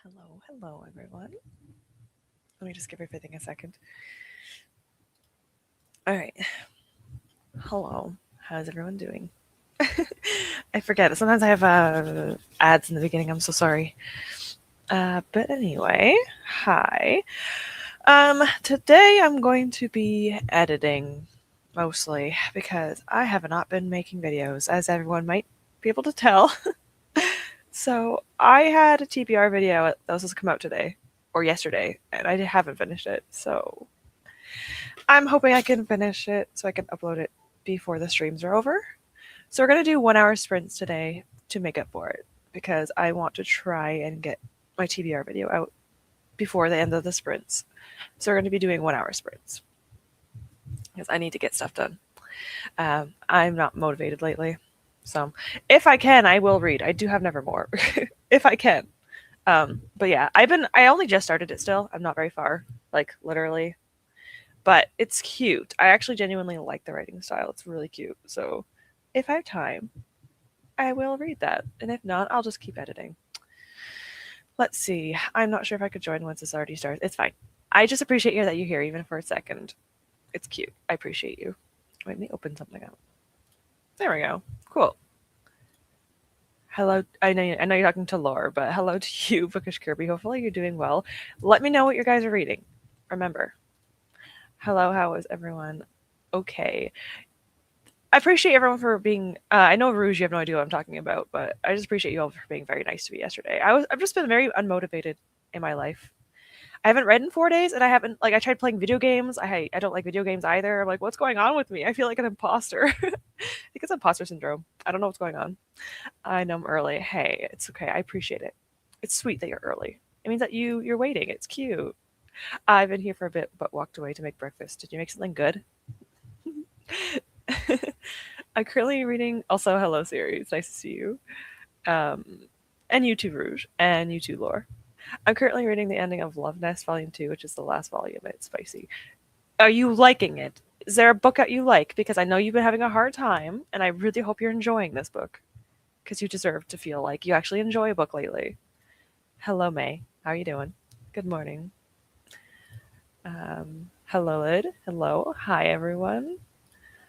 Hello, everyone. Let me just give everything a second. All right. Hello. How's everyone doing? I forget. Sometimes I have ads in the beginning. I'm so sorry. But anyway, hi. Today I'm going to be editing mostly because I have not been making videos, as everyone might be able to tell. So I had a TBR video that was supposed to come out today or yesterday, and I haven't finished it. So I'm hoping I can finish it so I can upload it before the streams are over. So we're going to do 1 hour sprints today to make up for it because I want to try and get my TBR video out before the end of the sprints. So we're going to be doing 1 hour sprints because I need to get stuff done. I'm not motivated lately. So if I can, I will read. I do have Nevermore if I can. But yeah, I only just started it still. I'm not very far, like literally. But it's cute. I actually genuinely like the writing style. It's really cute. So if I have time, I will read that. And if not, I'll just keep editing. Let's see. I'm not sure if I could join once this already starts. It's fine. I just appreciate you that you're here, even for a second. It's cute. I appreciate you. Wait, let me open something up. There we go. Cool. Hello. I know you're talking to Laura, but hello to you, Bookish Kirby. Hopefully you're doing well. Let me know what you guys are reading. Remember. Hello, how is everyone? Okay. I appreciate everyone for being. I know Rouge, you have no idea what I'm talking about, but I just appreciate you all for being very nice to me yesterday. I've just been very unmotivated in my life. I haven't read in 4 days, and I haven't I tried playing video games. I don't like video games either. I'm like, what's going on with me? I feel like an imposter. I think it's imposter syndrome. I don't know what's going on. I know I'm early. Hey, it's okay. I appreciate it. It's sweet that you're early. It means that you're waiting. It's cute. I've been here for a bit, but walked away to make breakfast. Did you make something good? I'm currently reading also Hello series. Nice to see you. Um, and you too, Rouge. And you too, Lore. I'm currently reading the ending of Love Nest Volume 2, which is the last volume. It's spicy. Are you liking it? Is there a book that you like? Because I know you've been having a hard time, and I really hope you're enjoying this book. Because you deserve to feel like you actually enjoy a book lately. Hello, May. How are you doing? Good morning. Hello, Lid. Hello. Hi, everyone.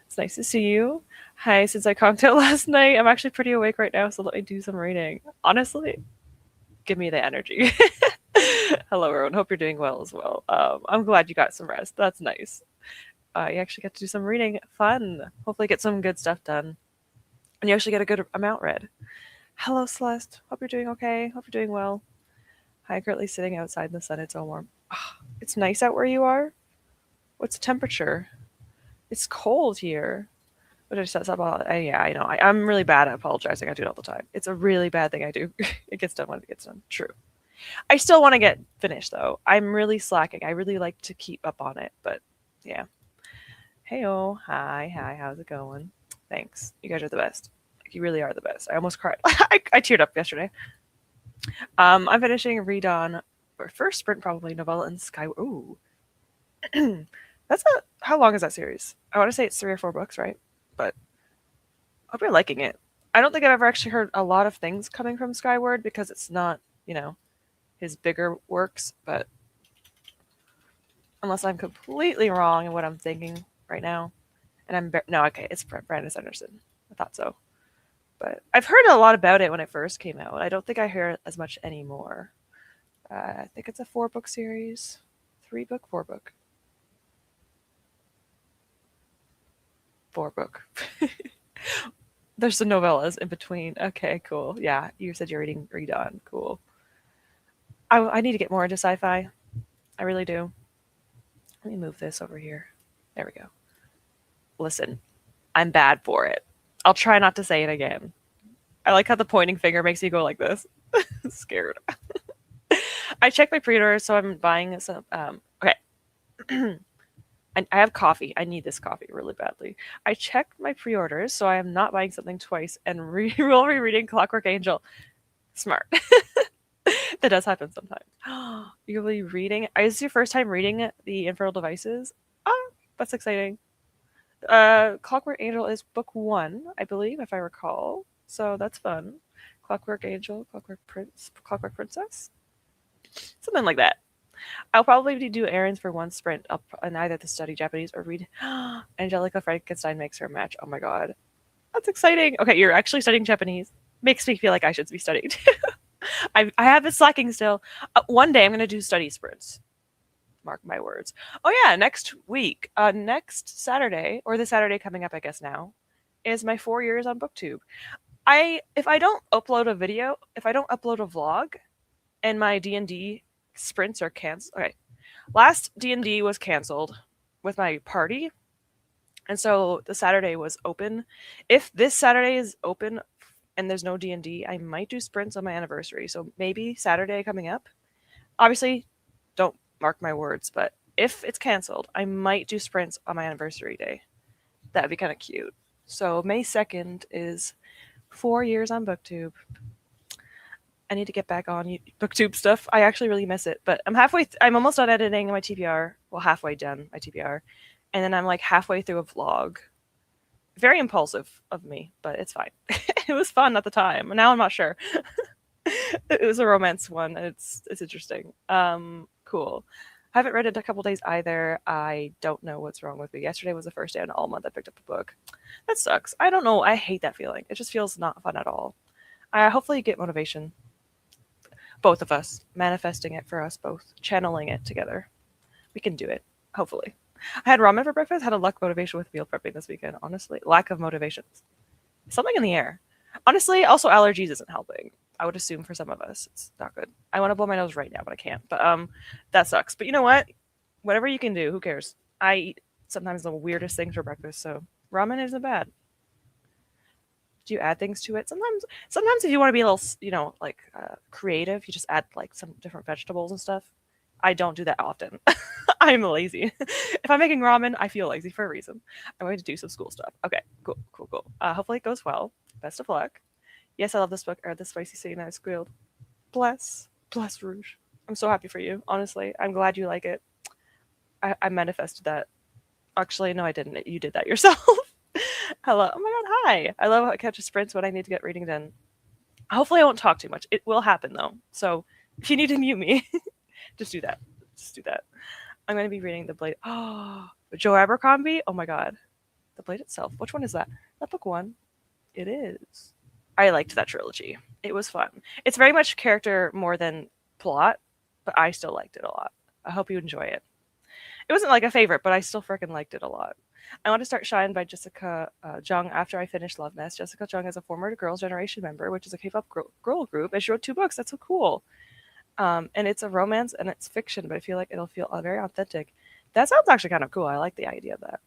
It's nice to see you. Hi, since I conked out last night, I'm actually pretty awake right now, so let me do some reading. Honestly, give me the energy. Hello, everyone. Hope you're doing well as well. I'm glad you got some rest. That's nice. You actually get to do some reading. Fun. Hopefully, get some good stuff done. And you actually get a good amount read. Hello, Celeste. Hope you're doing okay. Hope you're doing well. Hi, currently sitting outside in the sun. It's so warm. Oh, it's nice out where you are. What's the temperature? It's cold here. What did I say about? Yeah, I know. I'm really bad at apologizing. I do it all the time. It's a really bad thing I do. It gets done when it gets done. True. I still want to get finished though. I'm really slacking. I really like to keep up on it, but yeah. Heyo, hi, how's it going? Thanks. You guys are the best. You really are the best. I almost cried. I teared up yesterday. I'm finishing Read On, or first sprint probably Novella and Sky. Ooh, that's a. How long is that series? I want to say it's 3 or 4 books, right? But I hope you're liking it. I don't think I've ever actually heard a lot of things coming from Skyward because it's not, his bigger works. But unless I'm completely wrong in what I'm thinking right now, and no, okay, it's Brandon Sanderson. I thought so, but I've heard a lot about it when it first came out. I don't think I hear it as much anymore. I think it's a 4 book series, 3 book, 4 book, 4 book. There's the novellas in between. Okay, cool. Yeah, you said you're reading Read On. Cool. I need to get more into sci-fi. I really do. Let me move this over here. There we go. Listen, I'm bad for it. I'll try not to say it again. I like how the pointing finger makes you go like this. Scared. I checked my pre-orders, so I'm buying some. Okay. I have coffee. I need this coffee really badly. I checked my pre-orders, so I am not buying something twice and will be reading Clockwork Angel. Smart. That does happen sometimes. You'll be reading. Is this your first time reading the Infernal Devices? Oh, that's exciting. Clockwork Angel is book 1, I believe, if I recall. So that's fun. Clockwork Angel, Clockwork Prince, Clockwork Princess. Something like that. I'll probably do errands for one sprint and either to study Japanese or read. Angelica Frankenstein makes her match. Oh my god. That's exciting. Okay, you're actually studying Japanese. Makes me feel like I should be studying. I have been slacking still. One day I'm going to do study sprints. Mark my words. Oh yeah, next week, next Saturday, or the Saturday coming up, I guess now, is my 4 years on BookTube. If I don't upload a video, if I don't upload a vlog, and my D&D sprints are canceled. Okay, last D&D was canceled with my party, and so the Saturday was open. If this Saturday is open and there's no D&D, I might do sprints on my anniversary. So maybe Saturday coming up. Obviously, don't mark my words, but if it's canceled, I might do sprints on my anniversary day. That'd be kind of cute. So May 2nd is 4 years on BookTube. I need to get back on BookTube stuff. I actually really miss it, but I'm almost done editing my TBR. Well, halfway done my TBR, and then I'm like halfway through a vlog. Very impulsive of me, but it's fine. It was fun at the time. Now I'm not sure. It was a romance one. It's interesting. Cool. I haven't read it in a couple days either. I don't know what's wrong with me. Yesterday was the first day in all month I picked up a book. That sucks. I don't know. I hate that feeling. It just feels not fun at all. I hopefully get motivation. Both of us manifesting it for us both, channeling it together. We can do it. Hopefully. I had ramen for breakfast. Had a lack of motivation with meal prepping this weekend. Honestly, lack of motivation. Something in the air. Honestly, also allergies isn't helping. I would assume for some of us, it's not good. I want to blow my nose right now, but I can't. But that sucks. But you know what? Whatever you can do, who cares? I eat sometimes the weirdest things for breakfast, so ramen isn't bad. Do you add things to it? Sometimes if you want to be a little, creative, you just add like some different vegetables and stuff. I don't do that often. I'm lazy. If I'm making ramen, I feel lazy for a reason. I'm going to do some school stuff. Okay, cool. Hopefully it goes well. Best of luck. Yes, I love this book. Or the spicy scene I squealed. Bless Rouge. I'm so happy for you. Honestly, I'm glad you like it. I manifested that. Actually, no, I didn't. You did that yourself. Hello. Oh my god, hi. I love how it catches sprints when I need to get reading done. Hopefully I won't talk too much. It will happen though. So if you need to mute me, just do that. I'm going to be reading The Blade. Oh, Joe Abercrombie? Oh my god. The Blade itself. Which one is that? That book one? It is. I liked that trilogy. It was fun. It's very much character more than plot, but I still liked it a lot. I hope you enjoy it. It wasn't like a favorite, but I still freaking liked it a lot. I want to start Shine by Jessica Jung after I finish Love Nest. Jessica Jung is a former Girls' Generation member, which is a K-pop girl group, and she wrote 2 books. That's so cool. And it's a romance and it's fiction, but I feel like it'll feel very authentic. That sounds actually kind of cool. I like the idea of that.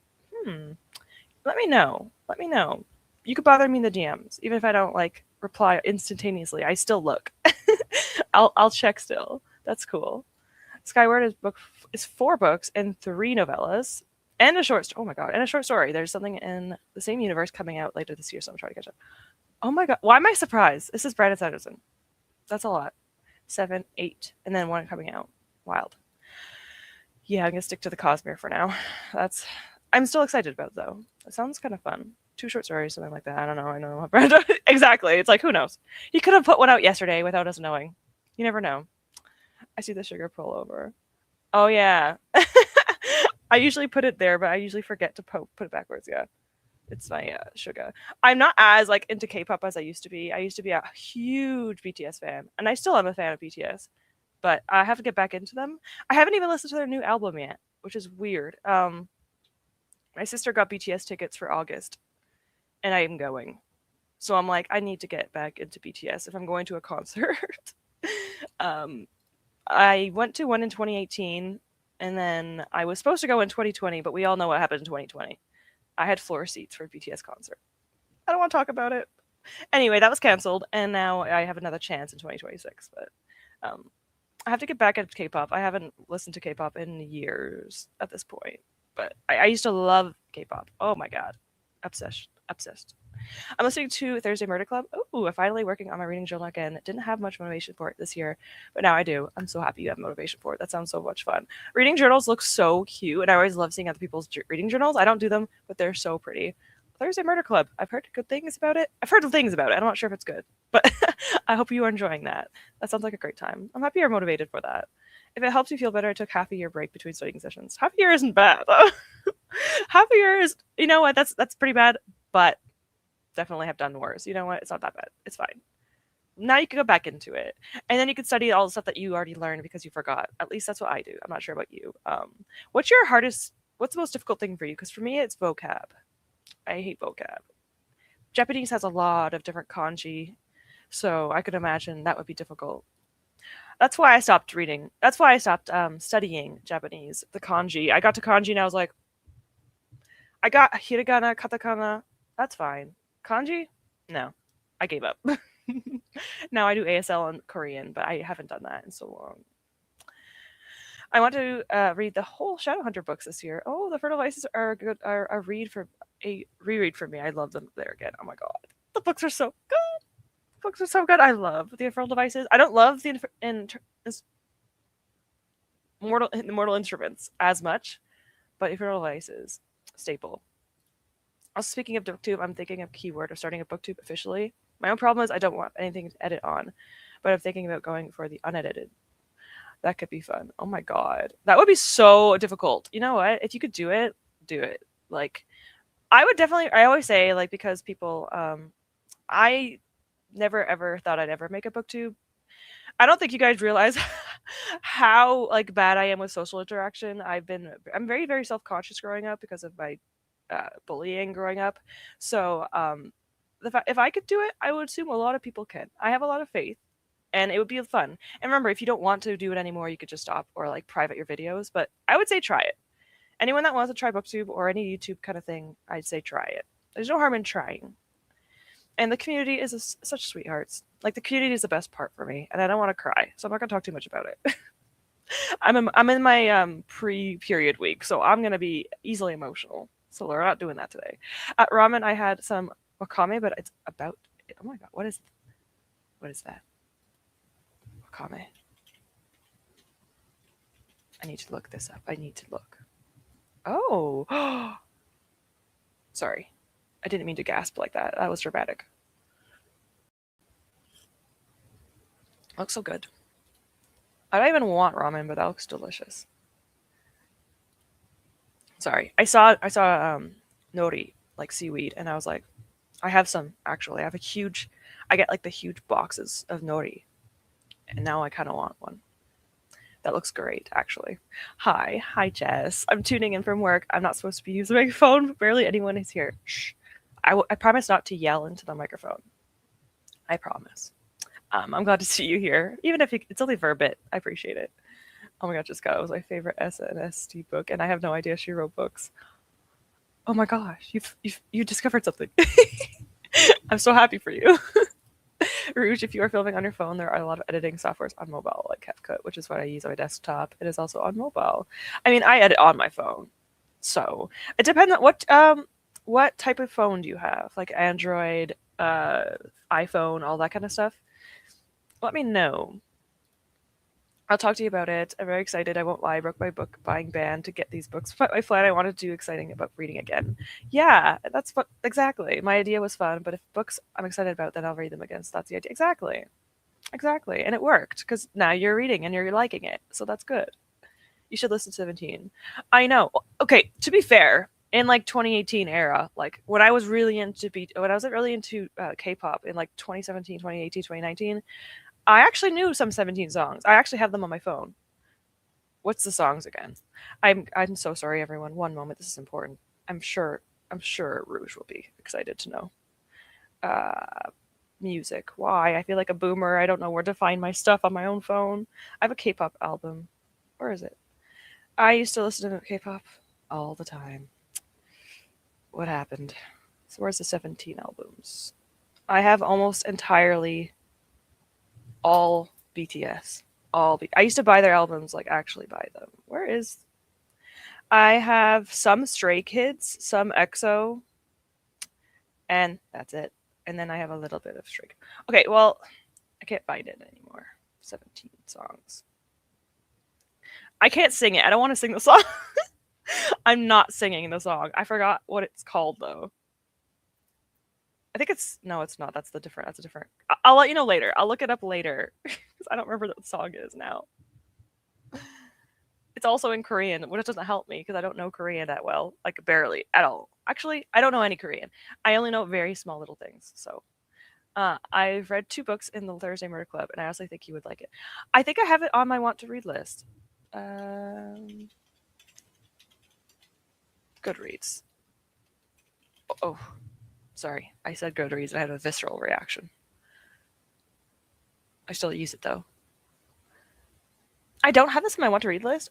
Let me know. You could bother me in the DMs, even if I don't like reply instantaneously. I still look. I'll check still. That's cool. Skyward is 4 books and 3 novellas and a short story. Oh my god, and a short story. There's something in the same universe coming out later this year, so I'm trying to catch up. Oh my god, why am I surprised? This is Brandon Sanderson. That's a lot. 7, 8, and then 1 coming out. Wild. Yeah, I'm gonna stick to the Cosmere for now. I'm still excited about it, though. It sounds kind of fun. 2 short stories, something like that. I don't know. I know Brandon. Exactly. It's like, who knows? He could have put one out yesterday without us knowing. You never know. I see the sugar pull over. Oh yeah. I usually put it there, but I usually forget to put it backwards. Yeah. It's my sugar. I'm not as like into K-pop as I used to be. I used to be a huge BTS fan, and I still am a fan of BTS, but I have to get back into them. I haven't even listened to their new album yet, which is weird. My sister got BTS tickets for August, and I am going. So I'm like, I need to get back into BTS if I'm going to a concert. I went to one in 2018, and then I was supposed to go in 2020, but we all know what happened in 2020. I had floor seats for a BTS concert. I don't want to talk about it. Anyway, that was canceled, and now I have another chance in 2026. But I have to get back into K-pop. I haven't listened to K-pop in years at this point. But I used to love K-pop. Oh my god. Obsessed. I'm listening to Thursday Murder Club. Oh, I'm finally working on my reading journal again. Didn't have much motivation for it this year, but now I do. I'm so happy you have motivation for it. That sounds so much fun. Reading journals look so cute, and I always love seeing other people's reading journals. I don't do them, but they're so pretty. Thursday Murder Club. I've heard good things about it. I've heard things about it. I'm not sure if it's good, but I hope you are enjoying that. That sounds like a great time. I'm happy you're motivated for that. If it helps you feel better, I took half a year break between studying sessions. Half a year isn't bad. Half a year is, you know what? That's pretty bad, but definitely have done worse. You know what? It's not that bad. It's fine. Now you can go back into it, and then you can study all the stuff that you already learned because you forgot. At least that's what I do. I'm not sure about you. What's your hardest? What's the most difficult thing for you? Because for me, it's vocab. I hate vocab. Japanese has a lot of different kanji, so I could imagine that would be difficult. That's why I stopped reading. That's why I stopped studying Japanese, the kanji. I got to kanji and I was like, I got hiragana, katakana. That's fine. Kanji? No. I gave up. Now I do ASL in Korean, but I haven't done that in so long. I want to read the whole Shadowhunter books this year. Oh, the Fertile Vices are a reread for me. I love them there again. Oh my god, the books are so good. The books are so good. I love the Infernal Devices. I don't love the Mortal Instruments as much, but Infernal Devices staple. Also, speaking of booktube, I'm thinking of keyword of starting a booktube officially. My own problem is I don't want anything to edit on, but I'm thinking about going for the unedited. That could be fun. Oh my god. That would be so difficult. You know what? If you could do it, do it. Like I would definitely I always say like because people I never ever thought I'd ever make a booktube. I don't think you guys realize how like bad I am with social interaction. I'm very very self-conscious growing up because of my bullying growing up. So if I could do it, I would assume a lot of people can. I have a lot of faith and it would be fun. And remember, if you don't want to do it anymore, you could just stop or like private your videos. But I would say try it. Anyone that wants to try booktube or any YouTube kind of thing, I'd say try it. There's no harm in trying. And the community is such sweethearts. Like the community is the best part for me, and I don't want to cry, so I'm not gonna talk too much about it. I'm in my pre-period week, so I'm gonna be easily emotional. So we're not doing that today. At ramen, I had some wakame, but it's about. Oh my god, what is that? Wakame. I need to look this up. I need to look. Oh, sorry. I didn't mean to gasp like that. That was dramatic. Looks so good. I don't even want ramen, but that looks delicious. Sorry. I saw nori, like seaweed, and I was like, I have some actually. I get like the huge boxes of nori, and now I kind of want one. That looks great, actually. Hi, Jess. I'm tuning in from work. I'm not supposed to be using my phone, but barely anyone is here. Shh. I promise not to yell into the microphone. I promise. I'm glad to see you here, even if it's only for a bit. I appreciate it. Oh my god, Jessica, it was my favorite SNSD book, and I have no idea she wrote books. Oh my gosh, you discovered something. I'm so happy for you. Rouge, if you are filming on your phone, there are a lot of editing softwares on mobile, like CapCut, which is what I use on my desktop. It is also on mobile. I mean, I edit on my phone, so it depends on what type of phone do you have, like Android, iPhone, all that kind of stuff. Let me know. I'll talk to you about it. I'm very excited. I won't lie. I broke my book buying ban to get these books. But my plan, I wanted to do exciting about reading again. Yeah, that's what exactly. My idea was fun, but if books I'm excited about, then I'll read them again. So that's the idea. Exactly. And it worked because now you're reading and you're liking it. So that's good. You should listen to 17. I know. Okay, to be fair, in like 2018 era, like when I was really into K-pop in like 2017, 2018, 2019, I actually knew some 17 songs. I actually have them on my phone. What's the songs again? I'm so sorry, everyone. One moment. This is important. I'm sure Rouge will be excited to know. Music. Why? I feel like a boomer. I don't know where to find my stuff on my own phone. I have a K-pop album. Where is it? I used to listen to K-pop all the time. What happened? So where's the 17 albums? I have almost entirely all BTS. I used to buy their albums, like actually buy them. Where is? I have some Stray Kids, some EXO, and that's it. And then I have a little bit of Stray. Okay, well, I can't find it anymore. 17 songs. I can't sing it. I don't want to sing the song. I'm not singing the song. I forgot what it's called though. I think it's no, it's not. That's a different. I'll let you know later. I'll look it up later because I don't remember what the song is now. It's also in Korean, which doesn't help me because I don't know Korean that well, like barely at all. Actually, I don't know any Korean. I only know very small little things. So I've read 2 books in the Thursday Murder Club, and I honestly think you would like it. I think I have it on my want to read list. Um, Goodreads. Oh, sorry. I said Goodreads and I had a visceral reaction. I still use it though. I don't have this in my want to read list.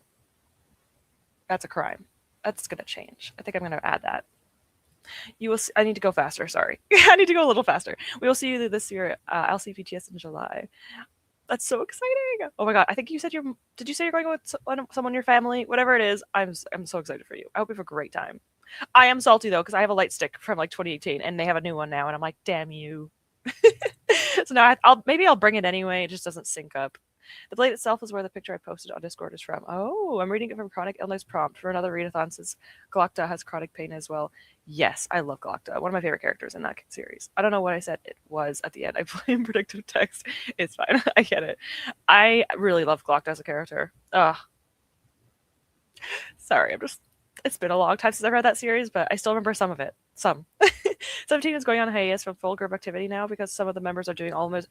That's a crime. That's gonna change. I think I'm gonna add that. You will. I need to go faster. Sorry, I need to go a little faster. We will see you this year. I'll see BTS in July. That's so exciting! Oh my god! I think you said you're. Did you say you're going with someone in your family? Whatever it is, I'm so excited for you. I hope you have a great time. I am salty though because I have a light stick from like 2018 and they have a new one now, and I'm like, damn you. So now I'll maybe I'll bring it anyway. It just doesn't sync up. The blade itself is where the picture I posted on Discord is from. Oh, I'm reading it from Chronic Illness Prompt for another readathon says Galacta has chronic pain as well. Yes, I love Galacta. One of my favorite characters in that series. I don't know what I said it was at the end. I blame predictive text. It's fine. I get it. I really love Galacta as a character. Ugh. Sorry, it's been a long time since I've read that series, but I still remember some of it. Some. 17 is going on hiatus from full group activity now because some of the members are doing almost.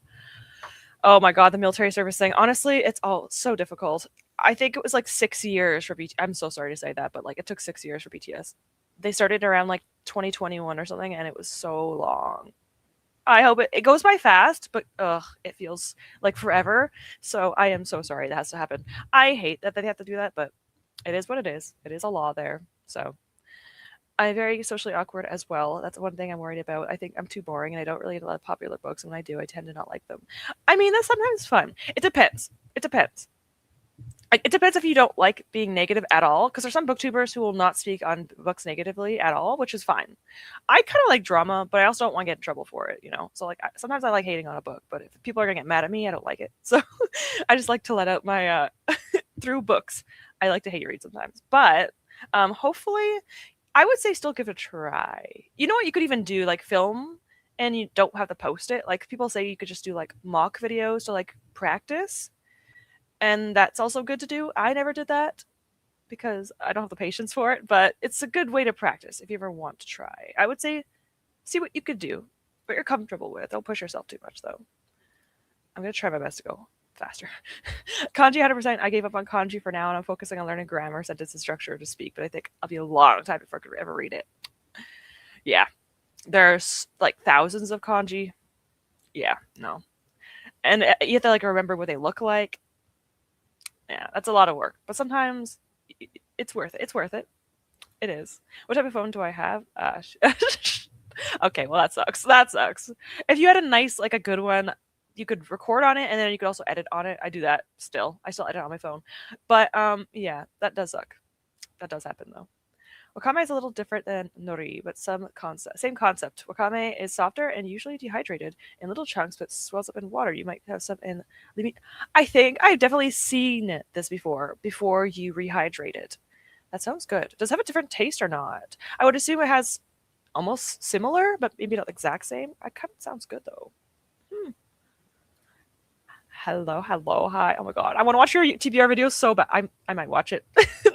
Oh my god, the military service thing. Honestly, it's all so difficult. I think it was like 6 years for BTS. I'm so sorry to say that, but like it took 6 years for BTS. They started around like 2021 or something, and it was so long. I hope it goes by fast, but it feels like forever. So I am so sorry that has to happen. I hate that they have to do that, but it is what it is. It is a law there. So I'm very socially awkward as well. That's one thing I'm worried about. I think I'm too boring and I don't really love popular books. And when I do, I tend to not like them. I mean, that's sometimes fun. It depends. It depends. It depends if you don't like being negative at all, because there's some booktubers who will not speak on books negatively at all, which is fine. I kind of like drama, but I also don't want to get in trouble for it, you know? So, like, sometimes I like hating on a book, but if people are going to get mad at me, I don't like it. So I just like to let out my, through books. I like to hate read sometimes. But hopefully, I would say still give it a try. You know what you could even do? Like, film and you don't have to post it. Like, people say you could just do, like, mock videos to, like, practice. And that's also good to do. I never did that because I don't have the patience for it, but it's a good way to practice if you ever want to try. I would say see what you could do, what you're comfortable with. Don't push yourself too much, though. I'm going to try my best to go faster. Kanji 100%. I gave up on kanji for now, and I'm focusing on learning grammar, sentence, and structure to speak, but I think I'll be a long time before I could ever read it. Yeah. There's like thousands of kanji. Yeah, no. And you have to like remember what they look like. Yeah, that's a lot of work. But sometimes it's worth it. It's worth it. It is. What type of phone do I have? Okay, well that sucks. That sucks. If you had a nice, like a good one, you could record on it and then you could also edit on it. I do that still. I still edit on my phone. But yeah, that does suck. That does happen though. Wakame is a little different than nori, but same concept. Wakame is softer and usually dehydrated in little chunks, but swells up in water. You might have some in. I think I've definitely seen this before you rehydrate it. That sounds good. Does it have a different taste or not? I would assume it has almost similar, but maybe not the exact same. It kind of sounds good though. Hmm. Hello, hello, hi. Oh my god, I want to watch your TBR video so bad. I might watch it.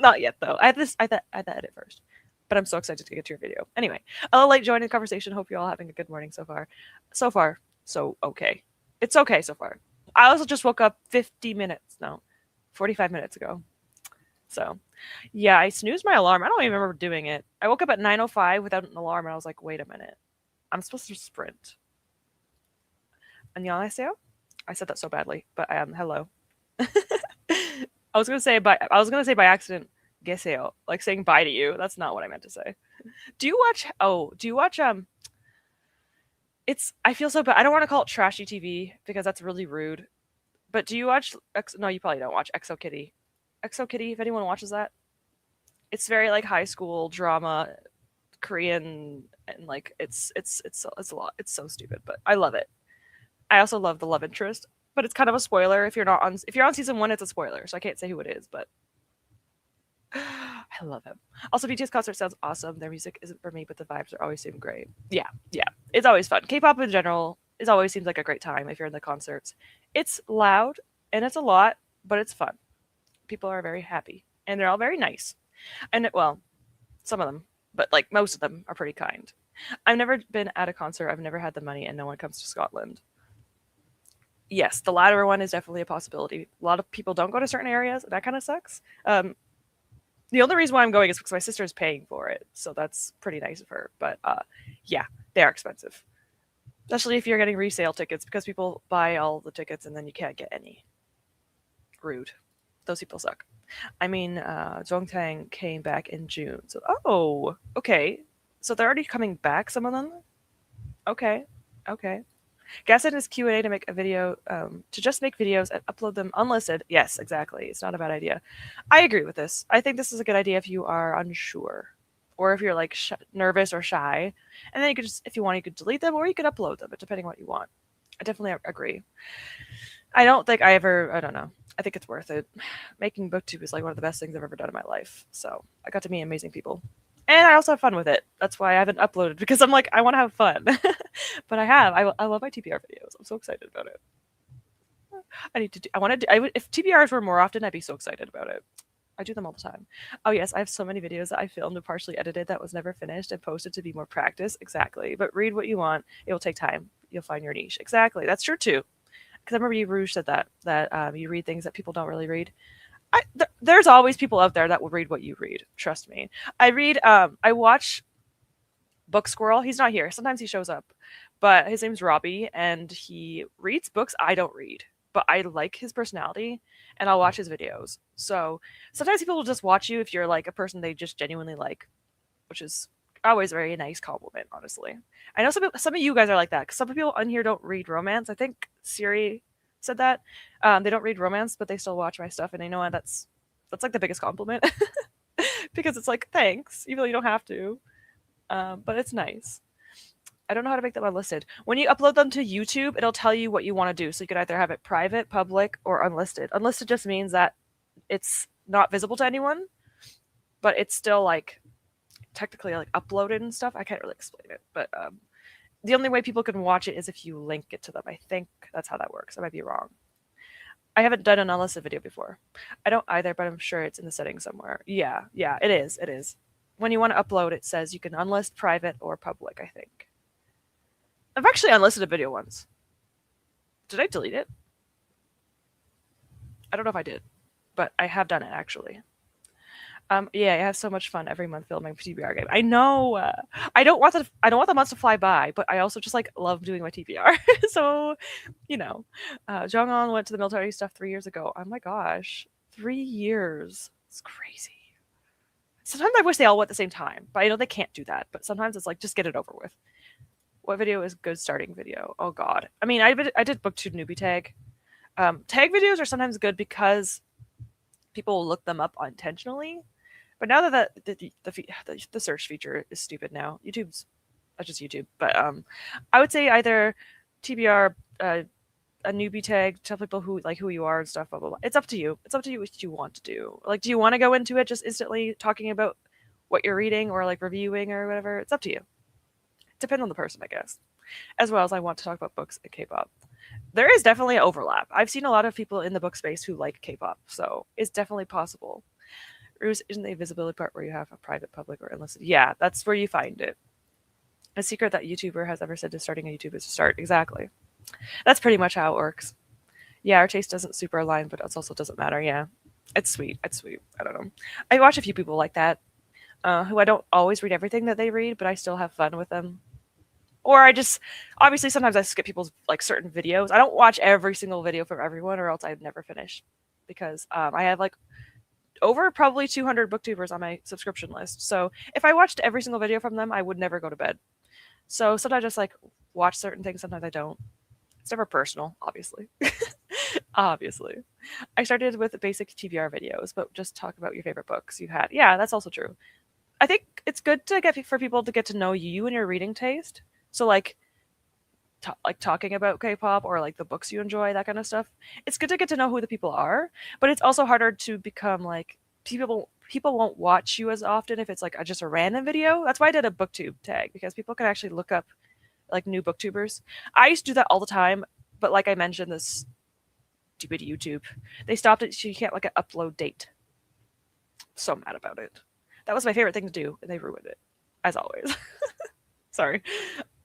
Not yet though. I had to edit first. But I'm so excited to get to your video. Anyway, I'll like join the conversation. Hope you're all having a good morning so far. So far, so okay. It's okay so far. I also just woke up 45 minutes ago. So, yeah, I snoozed my alarm. I don't even remember doing it. I woke up at 9:05 without an alarm, and I was like, wait a minute. I'm supposed to sprint. 안녕하세요? I said that so badly, but hello. I was gonna say by accident, geseo, like saying bye to you. That's not what I meant to say. Do you watch it's I feel so bad. I don't want to call it trashy TV because that's really rude. But do you watch no, you probably don't watch Exo Kitty. Exo Kitty, if anyone watches that. It's very like high school drama, Korean, and like it's a lot. It's so stupid, but I love it. I also love the love interest, but it's kind of a spoiler if you're on season 1, it's a spoiler, so I can't say who it is, but I love him. Also, BTS concert sounds awesome. Their music isn't for me, but the vibes are always seem great. Yeah, yeah. It's always fun. K-pop in general is always seems like a great time if you're in the concerts. It's loud and it's a lot, but it's fun. People are very happy and they're all very nice. And well, some of them, but like most of them are pretty kind. I've never been at a concert. I've never had the money, and no one comes to Scotland. Yes, the latter one is definitely a possibility. A lot of people don't go to certain areas, and that kind of sucks. The only reason why I'm going is because my sister is paying for it, so that's pretty nice of her. But yeah, they are expensive, especially if you're getting resale tickets because people buy all the tickets and then you can't get any. Rude. Those people suck. I mean, Zhongtang came back in June, so okay. So they're already coming back. Some of them. Okay, okay. Guess it is Q&A to make a video, to just make videos and upload them unlisted. Yes, exactly. It's not a bad idea. I agree with this. I think this is a good idea if you are unsure or if you're like nervous or shy. And then you could just, if you want, you could delete them or you could upload them, depending on what you want. I definitely agree. I don't think I don't know. I think it's worth it. Making booktube is like one of the best things I've ever done in my life. So I got to meet amazing people. And I also have fun with it. That's why I haven't uploaded because I'm like, I want to have fun. But I have. I love my TBR videos. I'm so excited about it. I need to do, I want to do, if TBRs were more often, I'd be so excited about it. I do them all the time. Oh yes, I have so many videos that I filmed and partially edited that was never finished and posted to be more practice. Exactly. But read what you want. It will take time. You'll find your niche. Exactly. That's true too. Because I remember you Rouge said that you read things that people don't really read. There's always people out there that will read what you read. Trust me. I watch Book Squirrel. He's not here. Sometimes he shows up, but his name's Robbie, and he reads books I don't read. But I like his personality, and I'll watch his videos. So sometimes people will just watch you if you're like a person they just genuinely like, which is always a very nice compliment, honestly. I know some of you guys are like that because some people on here don't read romance. I think Siri said that they don't read romance, but they still watch my stuff, and you know what? That's like the biggest compliment because it's like thanks, even though you don't have to. But it's nice. I don't know how to make them unlisted. When you upload them to YouTube, it'll tell you what you want to do. So you can either have it private, public, or unlisted. Unlisted just means that it's not visible to anyone, but it's still like technically like uploaded and stuff. I can't really explain it, but the only way people can watch it is if you link it to them. I think that's how that works. I might be wrong. I haven't done an unlisted video before. I don't either, but I'm sure it's in the settings somewhere. Yeah, it is. It is. When you want to upload, it says you can unlist, private, or public, I think. I've actually unlisted a video once. Did I delete it? I don't know if I did, but I have done it actually. Yeah, I have so much fun every month filming TBR game. I know. I don't want the months to fly by, but I also just like love doing my TBR. So, you know, Jong-un went to the military stuff 3 years ago. Oh my gosh, 3 years. It's crazy. Sometimes I wish they all went at the same time, but I know they can't do that. But sometimes it's like just get it over with. What video is good starting video? Oh God. I mean, I did BooktTube newbie tag. Tag videos are sometimes good because people will look them up intentionally. But now that the search feature is stupid now, that's just YouTube. But I would say either TBR, a newbie tag, tell people who you are and stuff. Blah blah blah. It's up to you. It's up to you what you want to do. Like, do you want to go into it just instantly talking about what you're reading or like reviewing or whatever? It's up to you. Depends on the person, I guess. As well as I want to talk about books and K-pop. There is definitely an overlap. I've seen a lot of people in the book space who like K-pop, so it's definitely possible. Isn't the visibility part where you have a private, public, or enlisted? Yeah, that's where you find it. A secret that YouTuber has ever said to starting a YouTube is to start. Exactly. That's pretty much how it works. Yeah, our taste doesn't super align, but it also doesn't matter. Yeah, it's sweet. It's sweet. I don't know. I watch a few people like that, who I don't always read everything that they read, but I still have fun with them. Or I just obviously sometimes I skip people's like certain videos. I don't watch every single video from everyone, or else I'd never finish because I have like over probably 200 booktubers on my subscription list. So if I watched every single video from them, I would never go to bed. So sometimes I just like watch certain things, sometimes I don't. It's never personal, obviously. Obviously. I started with basic TBR videos, but just talk about your favorite books you had. Yeah, that's also true. I think it's good to get for people to get to know you and your reading taste. So like talking about K-pop or like the books you enjoy, that kind of stuff. It's good to get to know who the people are, but it's also harder to become like people won't watch you as often if it's like just a random video. That's why I did a booktube tag because people can actually look up like new booktubers. I used to do that all the time, but like I mentioned, this stupid YouTube, they stopped it. So you can't like an upload date. So mad about it. That was my favorite thing to do, and they ruined it, as always. Sorry.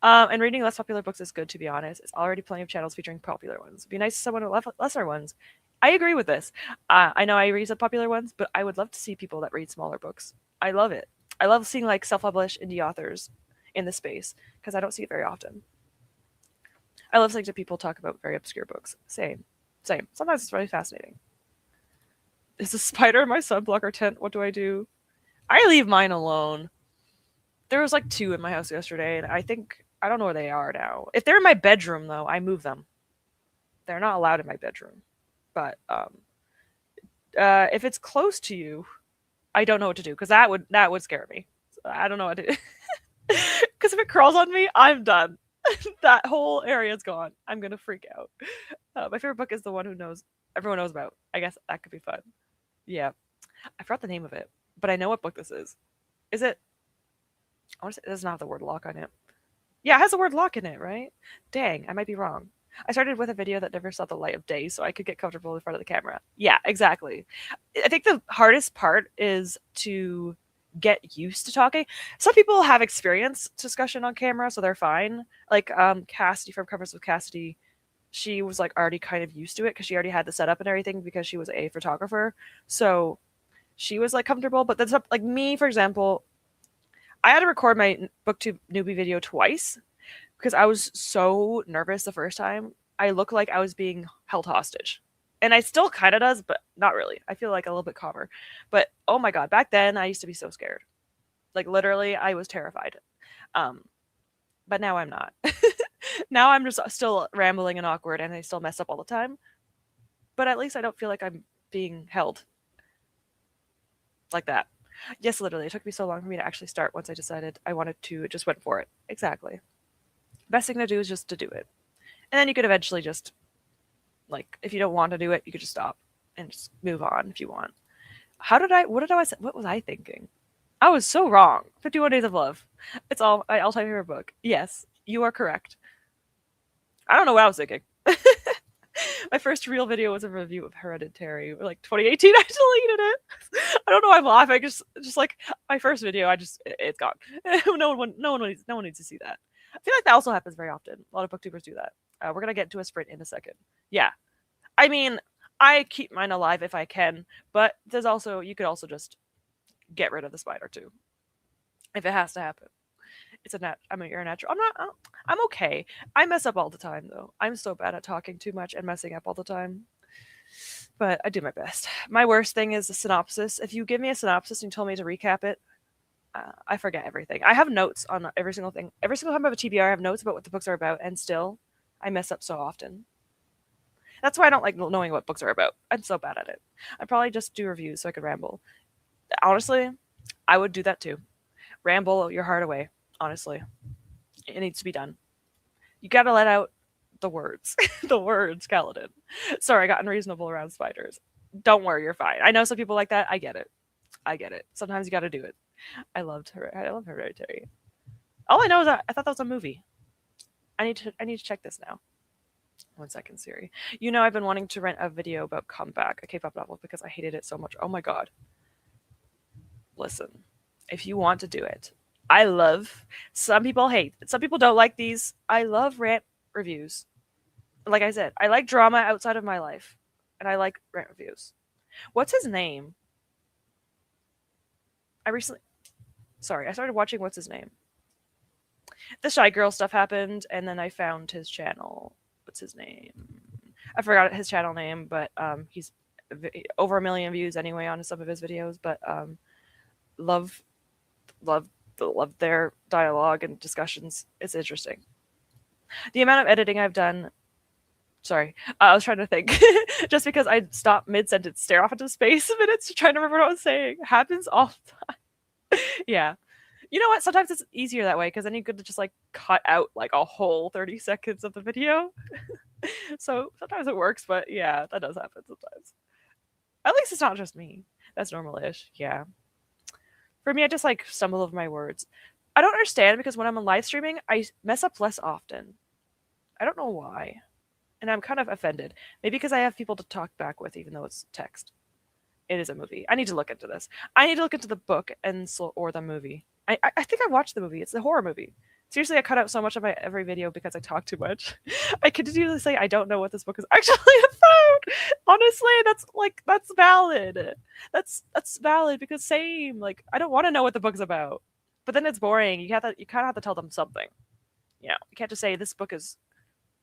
And reading less popular books is good, to be honest. It's already plenty of channels featuring popular ones. It'd be nice to someone with lesser ones. I agree with this. I know I read some popular ones, but I would love to see people that read smaller books. I love it. I love seeing like self-published indie authors in this space because I don't see it very often. I love listening to people talk about very obscure books. Same, same. Sometimes it's really fascinating. Is a spider in my sunblocker tent? What do I do? I leave mine alone. There was like two in my house yesterday, and I don't know where they are now. If they're in my bedroom, though, I move them. They're not allowed in my bedroom. But if it's close to you, I don't know what to do because that would scare me. So I don't know what to do. Because if it crawls on me, I'm done. That whole area is gone. I'm gonna freak out. My favorite book is the one everyone knows about. I guess that could be fun. Yeah, I forgot the name of it, but I know what book this is. Is it? I want to say it doesn't have the word lock on it. Yeah, it has the word lock in it, right? Dang, I might be wrong. I started with a video that never saw the light of day so I could get comfortable in front of the camera. Yeah, exactly. I think the hardest part is to get used to talking. Some people have experience discussion on camera, so they're fine. Like Cassidy from Covers with Cassidy, she was like already kind of used to it because she already had the setup and everything because she was a photographer. So she was like comfortable. But then like me, for example, I had to record my booktube newbie video twice because I was so nervous the first time. I looked like I was being held hostage. And I still kind of does, but not really. I feel like a little bit calmer. But oh my god, back then I used to be so scared. Like literally I was terrified. Um but now I'm not. Now I'm just still rambling and awkward and I still mess up all the time. But at least I don't feel like I'm being held like that. Yes, literally. It took me so long for me to actually start once I decided I wanted to. It just went for it. Exactly. Best thing to do is just to do it. And then you could eventually just, like, if you don't want to do it, you could just stop and just move on if you want. What was I thinking? I was so wrong. 51 Days of Love. It's all time favorite book. Yes, you are correct. I don't know what I was thinking. My first real video was a review of Hereditary, like 2018. I deleted it. I don't know why I'm laughing. Just like my first video, it's gone. No one needs to see that. I feel like that also happens very often. A lot of booktubers do that. We're gonna get into a sprint in a second. Yeah, I mean, I keep mine alive if I can, but you could also just get rid of the spider too, if it has to happen. You're a natural. I'm okay. I mess up all the time though. I'm so bad at talking too much and messing up all the time. But I do my best. My worst thing is the synopsis. If you give me a synopsis and you told me to recap it, I forget everything. I have notes on every single thing. Every single time I have a TBR, I have notes about what the books are about, and still, I mess up so often. That's why I don't like knowing what books are about. I'm so bad at it. I'd probably just do reviews so I could ramble. Honestly, I would do that too. Ramble your heart away. Honestly, it needs to be done. You gotta let out the words. The words, Kaladin. Sorry, I got unreasonable around spiders. Don't worry, you're fine. I know some people like that. I get it. I get it. Sometimes you gotta do it. I love Hereditary. All I know is that I thought that was a movie. I need to check this now. 1 second, Siri. You know I've been wanting to rent a video about Comeback, a K-pop novel, because I hated it so much. Oh my god. Listen, if you want to do it, some people hate. Some people don't like these. I love rant reviews. Like I said, I like drama outside of my life, and I like rant reviews. What's his name? I started watching What's His Name. The Shy Girl stuff happened, and then I found his channel. What's his name? I forgot his channel name, but he's over 1 million views anyway on some of his videos. But love their dialogue and discussions. It's interesting. The amount of editing I've done. Sorry, I was trying to think. Just because I stop mid-sentence, stare off into space minutes to try to remember what I was saying. Happens all the time. Yeah. You know what? Sometimes it's easier that way because then you could just like cut out like a whole 30 seconds of the video. So sometimes it works, but yeah, that does happen sometimes. At least it's not just me. That's normal-ish. Yeah. For me, I just like stumble over my words. I don't understand because when I'm live streaming, I mess up less often. I don't know why. And I'm kind of offended. Maybe because I have people to talk back with, even though it's text. It is a movie. I need to look into this. I need to look into the book and or the movie. I think I watched the movie. It's the horror movie. Seriously, I cut out so much of my every video because I talk too much. I continue to say I don't know what this book is actually about. Honestly, that's valid. That's valid because same. Like I don't want to know what the book's about. But then it's boring. You kind of have to tell them something. You can't just say this book is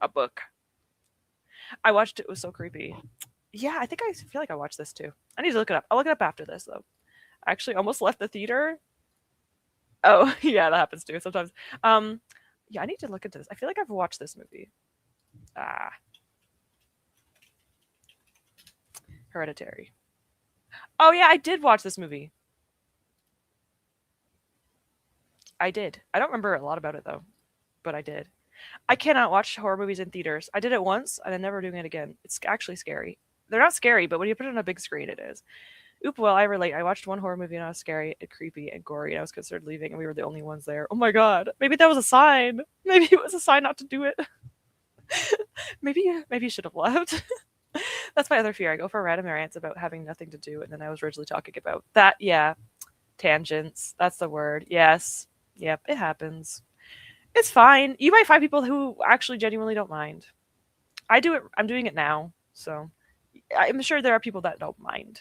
a book. I watched it. It was so creepy. Yeah, I think I feel like I watched this too. I need to look it up. I'll look it up after this though. I actually almost left the theater. Oh, yeah, that happens too sometimes. Um, yeah, I need to look into this. I feel like I've watched this movie. Ah, Hereditary. Oh yeah, I did watch this movie. I did. I don't remember a lot about it though, but I did. I cannot watch horror movies in theaters. I did it once, and I'm never doing it again. It's actually scary. They're not scary, but when you put it on a big screen, it is. Oop, well, I relate. I watched one horror movie and it was scary and creepy and gory, and I was considered leaving, and we were the only ones there. Oh my god. Maybe that was a sign. Maybe it was a sign not to do it. maybe you should have left. That's my other fear. I go for random rants about having nothing to do, and then I was originally talking about that. Yeah, tangents. That's the word. Yes. Yep, it happens. It's fine. You might find people who actually genuinely don't mind. I do it. I'm doing it now, so I'm sure there are people that don't mind.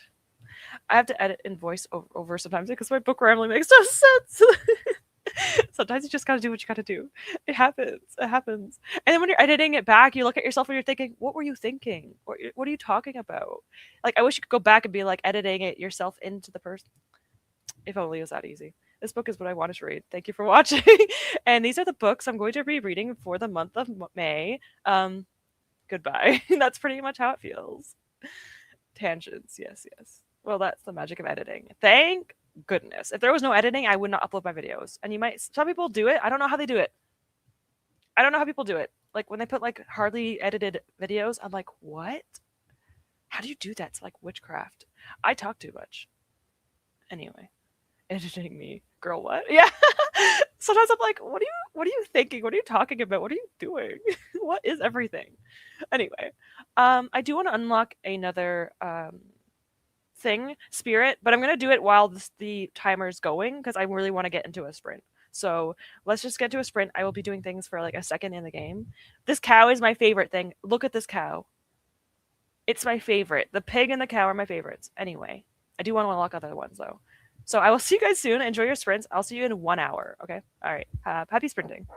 I have to edit in voice over sometimes because my book rambling makes no sense. Sometimes you just gotta do what you gotta do. It happens. It happens. And then when you're editing it back, you look at yourself and you're thinking, "What were you thinking? What are you talking about?" Like, I wish you could go back and be like editing it yourself into the person. If only it was that easy. This book is what I wanted to read. Thank you for watching. And these are the books I'm going to be reading for the month of May. Goodbye. That's pretty much how it feels. Tangents. Yes, yes. Well, that's the magic of editing. Thank goodness. If there was no editing, I would not upload my videos. And you might, some people do it. I don't know how they do it. I don't know how people do it. Like when they put like hardly edited videos, I'm like, what? How do you do that? It's like witchcraft. I talk too much. Anyway, editing me, girl. What? Yeah. Sometimes I'm like, what are you thinking? What are you talking about? What are you doing? What is everything? Anyway, I do want to unlock another thing, spirit, but I'm gonna do it while the timer's going because I really want to get into a sprint. So let's just get to a sprint. I will be doing things for like a second in the game. This cow is my favorite thing. Look at this cow. It's my favorite. The pig and the cow are my favorites. Anyway, I do want to unlock other ones though. So I will see you guys soon. Enjoy your sprints. I'll see you in 1 hour. Okay. All right. Happy sprinting.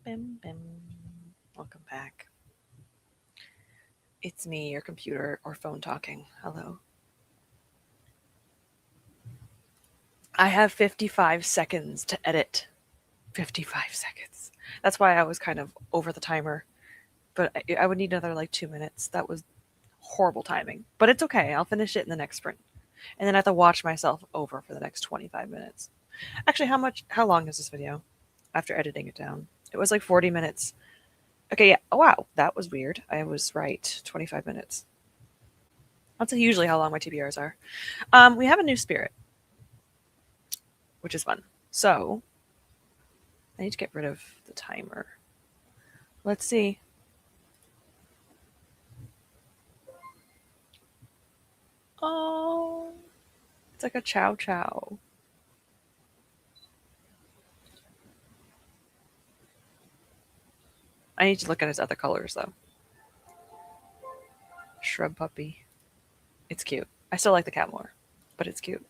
bim, bim. Welcome back. It's me, your computer or phone talking. Hello. I have 55 seconds to edit. 55 seconds. That's why I was kind of over the timer. But I would need another like 2 minutes. That was horrible timing. But it's okay. I'll finish it in the next sprint. And then I have to watch myself over for the next 25 minutes. Actually, how long is this video after editing it down? It was like 40 minutes. Okay, yeah. Oh, wow. That was weird. I was right. 25 minutes. That's usually how long my TBRs are. We have a new spirit, which is fun. So I need to get rid of the timer. Let's see. Oh, it's like a chow chow. I need to look at his other colors though. Shrub puppy. It's cute. I still like the cat more, but it's cute.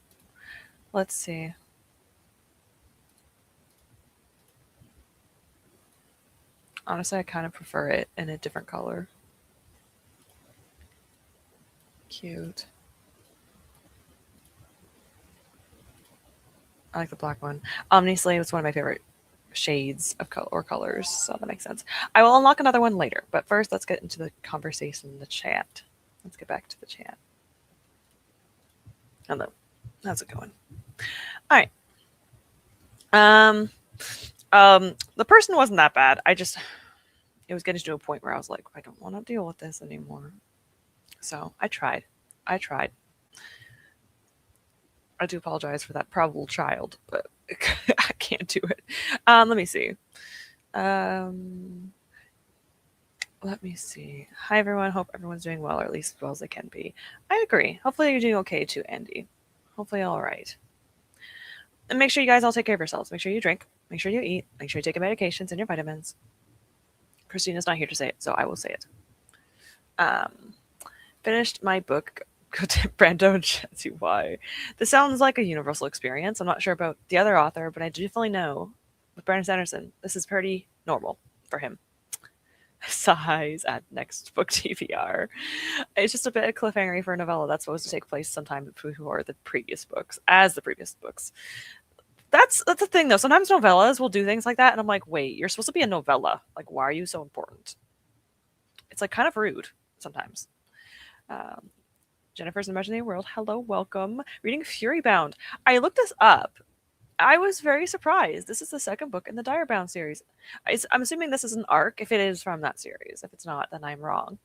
Let's see. Honestly, I kind of prefer it in a different color. Cute. I like the black one. Omni-Slave is one of my favorite shades of colors, so that makes sense. I will unlock another one later, but first let's get into the conversation in the chat. Let's get back to the chat. Hello. How's it going? All right. The person wasn't that bad. It was getting to a point where I was like, I don't want to deal with this anymore. So I tried. I do apologize for that probable child, but I can't do it. Let me see. Let me see. Hi, everyone. Hope everyone's doing well, or at least as well as they can be. I agree. Hopefully you're doing okay too, Andy. Hopefully all right. And make sure you guys all take care of yourselves. Make sure you drink. Make sure you eat. Make sure you take your medications and your vitamins. Christina's not here to say it, so I will say it. Finished my book. Brando and Jesse, why? This sounds like a universal experience. I'm not sure about the other author, but I definitely know with Brandon Sanderson, this is pretty normal for him. Sighs at next book TBR. It's just a bit of cliffhangery for a novella that's supposed to take place sometime before the previous books, as the previous books. That's the thing, though. Sometimes novellas will do things like that, and I'm like, wait, you're supposed to be a novella. Like, why are you so important? It's like kind of rude sometimes. Jennifer's Imaginary World. Hello, welcome. Reading Furybound. I looked this up. I was very surprised. This is the second book in the Direbound series. I'm assuming this is an arc, if it is from that series. If it's not, then I'm wrong.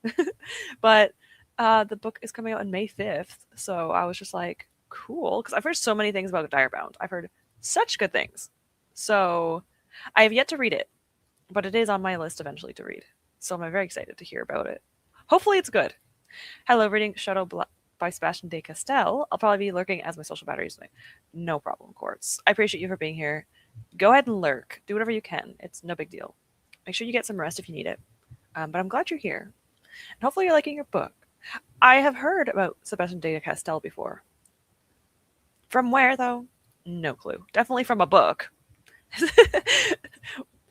But the book is coming out on May 5th, so I was just like, cool. Because I've heard so many things about Direbound. I've heard such good things. So I have yet to read it, but it is on my list eventually to read. So I'm very excited to hear about it. Hopefully it's good. Hello, reading Shadow by Sebastian de Castel. I'll probably be lurking as my social batteries tonight. No problem, Quartz. I appreciate you for being here. Go ahead and lurk. Do whatever you can. It's no big deal. Make sure you get some rest if you need it. But I'm glad you're here. And hopefully you're liking your book. I have heard about Sebastian de Castel before. From where, though? No clue. Definitely from a book.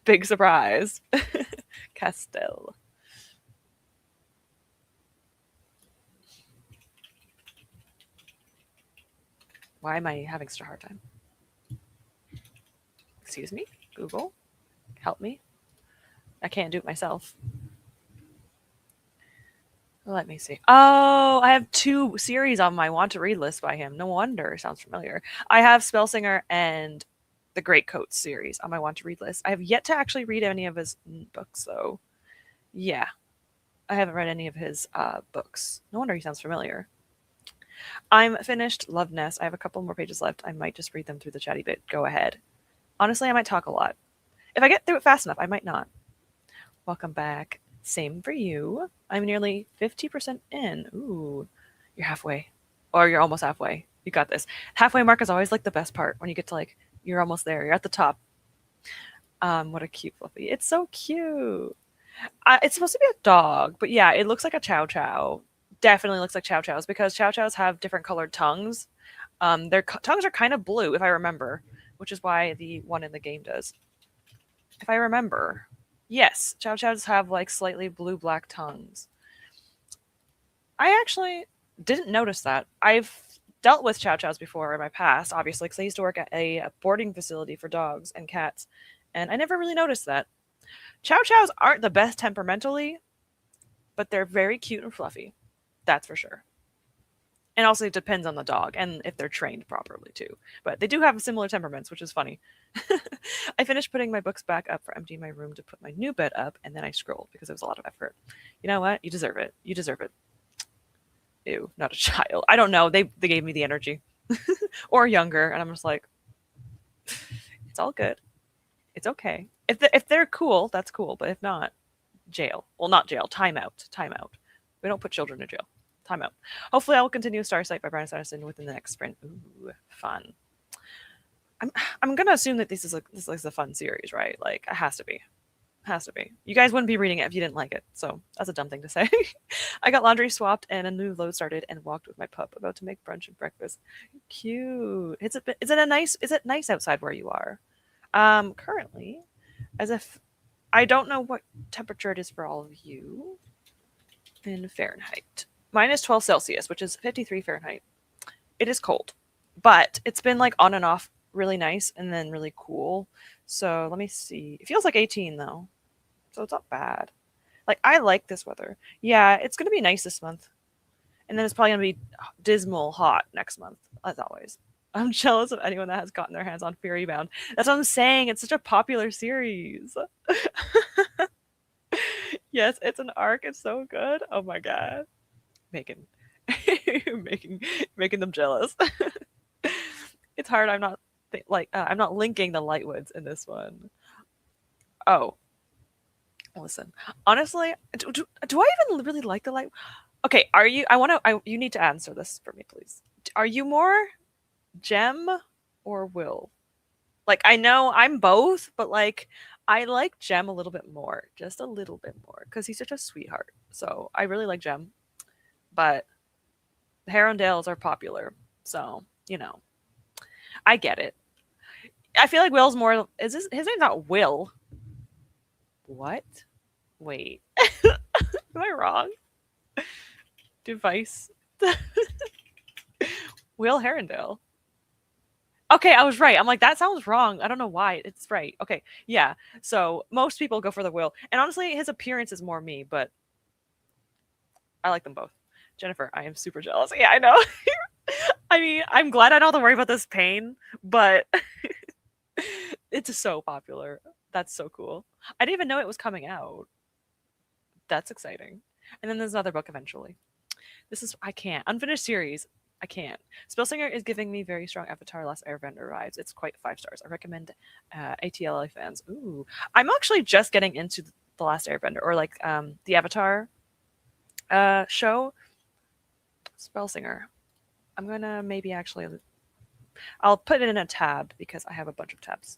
Big surprise. Castel. Why am I having such a hard time? Excuse me? Google? Help me? I can't do it myself. Let me see. Oh, I have 2 series on my want to read list by him. No wonder. Sounds familiar. I have Spellsinger and the Great Coats series on my want to read list. I have yet to actually read any of his books, though. Yeah. I haven't read any of his books. No wonder he sounds familiar. I'm finished Love Nest. I have a couple more pages left. I might just read them through the chatty bit. Go ahead. Honestly, I might talk a lot. If I get through it fast enough, I might not. Welcome back. Same for you. I'm nearly 50% in. Ooh, you're halfway. Or you're almost halfway. You got this. Halfway mark is always like the best part when you get to like, you're almost there. You're at the top. What a cute fluffy. It's so cute. It's supposed to be a dog, but yeah, it looks like a chow chow. Definitely looks like chow chows because chow chows have different colored tongues. Their tongues are kind of blue, if I remember, which is why the one in the game does. If I remember. Yes, Chow Chows have like slightly blue-black tongues. I actually didn't notice that. I've dealt with Chow Chows before in my past, obviously, because I used to work at a boarding facility for dogs and cats, and I never really noticed that. Chow Chows aren't the best temperamentally, but they're very cute and fluffy. That's for sure. And also, it depends on the dog and if they're trained properly too. But they do have similar temperaments, which is funny. I finished putting my books back up for emptying my room to put my new bed up, and then I scrolled because it was a lot of effort. You know what? You deserve it. You deserve it. Ew, not a child. I don't know. They gave me the energy, or younger, and I'm just like, it's all good. It's okay. If they're cool, that's cool. But if not, jail. Well, not jail. Timeout. Timeout. We don't put children in jail. Timeout. Hopefully, I will continue Starsight by Brian Sanderson within the next sprint. Ooh, fun. I'm I'm gonna assume that this is a fun series, right? Like it has to be. Has to be. You guys wouldn't be reading it if you didn't like it. So that's a dumb thing to say. I got laundry swapped and a new load started and walked with my pup about to make brunch and breakfast. Cute. Is it nice outside where you are? Currently, as if I don't know what temperature it is for all of you in Fahrenheit. Mine is 12 Celsius, which is 53 Fahrenheit. It is cold, but it's been like on and off really nice and then really cool. So let me see. It feels like 18 though. So it's not bad. Like I like this weather. Yeah, it's gonna be nice this month. And then it's probably gonna be dismal hot next month, as always. I'm jealous of anyone that has gotten their hands on Fury Bound. That's what I'm saying. It's such a popular series. Yes, it's an arc. It's so good. Oh my god. Making making making them jealous. It's hard. I'm not linking the Lightwoods in this one. Oh, listen. Honestly, do I even really like the Light? Okay, are you? You need to answer this for me, please. Are you more Gem or Will? Like, I know I'm both, but like, I like Gem a little bit more, just a little bit more, because he's such a sweetheart. So I really like Gem, but the Herondales are popular, so I get it. I feel like Will's more. Is this his name's not Will? What? Wait, am I wrong? Device. Will Herondale. Okay, I was right. I'm like, that sounds wrong. I don't know why. It's right. Okay, yeah. So most people go for the Will. And honestly, his appearance is more me, but I like them both. Jennifer, I am super jealous. Yeah, I know. I mean, I'm glad I don't have to worry about this pain, but it's so popular. That's so cool. I didn't even know it was coming out. That's exciting. And then there's another book eventually. I can't. Unfinished series. I can't. Spellsinger is giving me very strong Avatar Last Airbender vibes. It's quite 5 stars. I recommend ATLA fans. Ooh. I'm actually just getting into The Last Airbender or like the Avatar show. Spellsinger. I'm gonna maybe actually I'll put it in a tab because I have a bunch of tabs.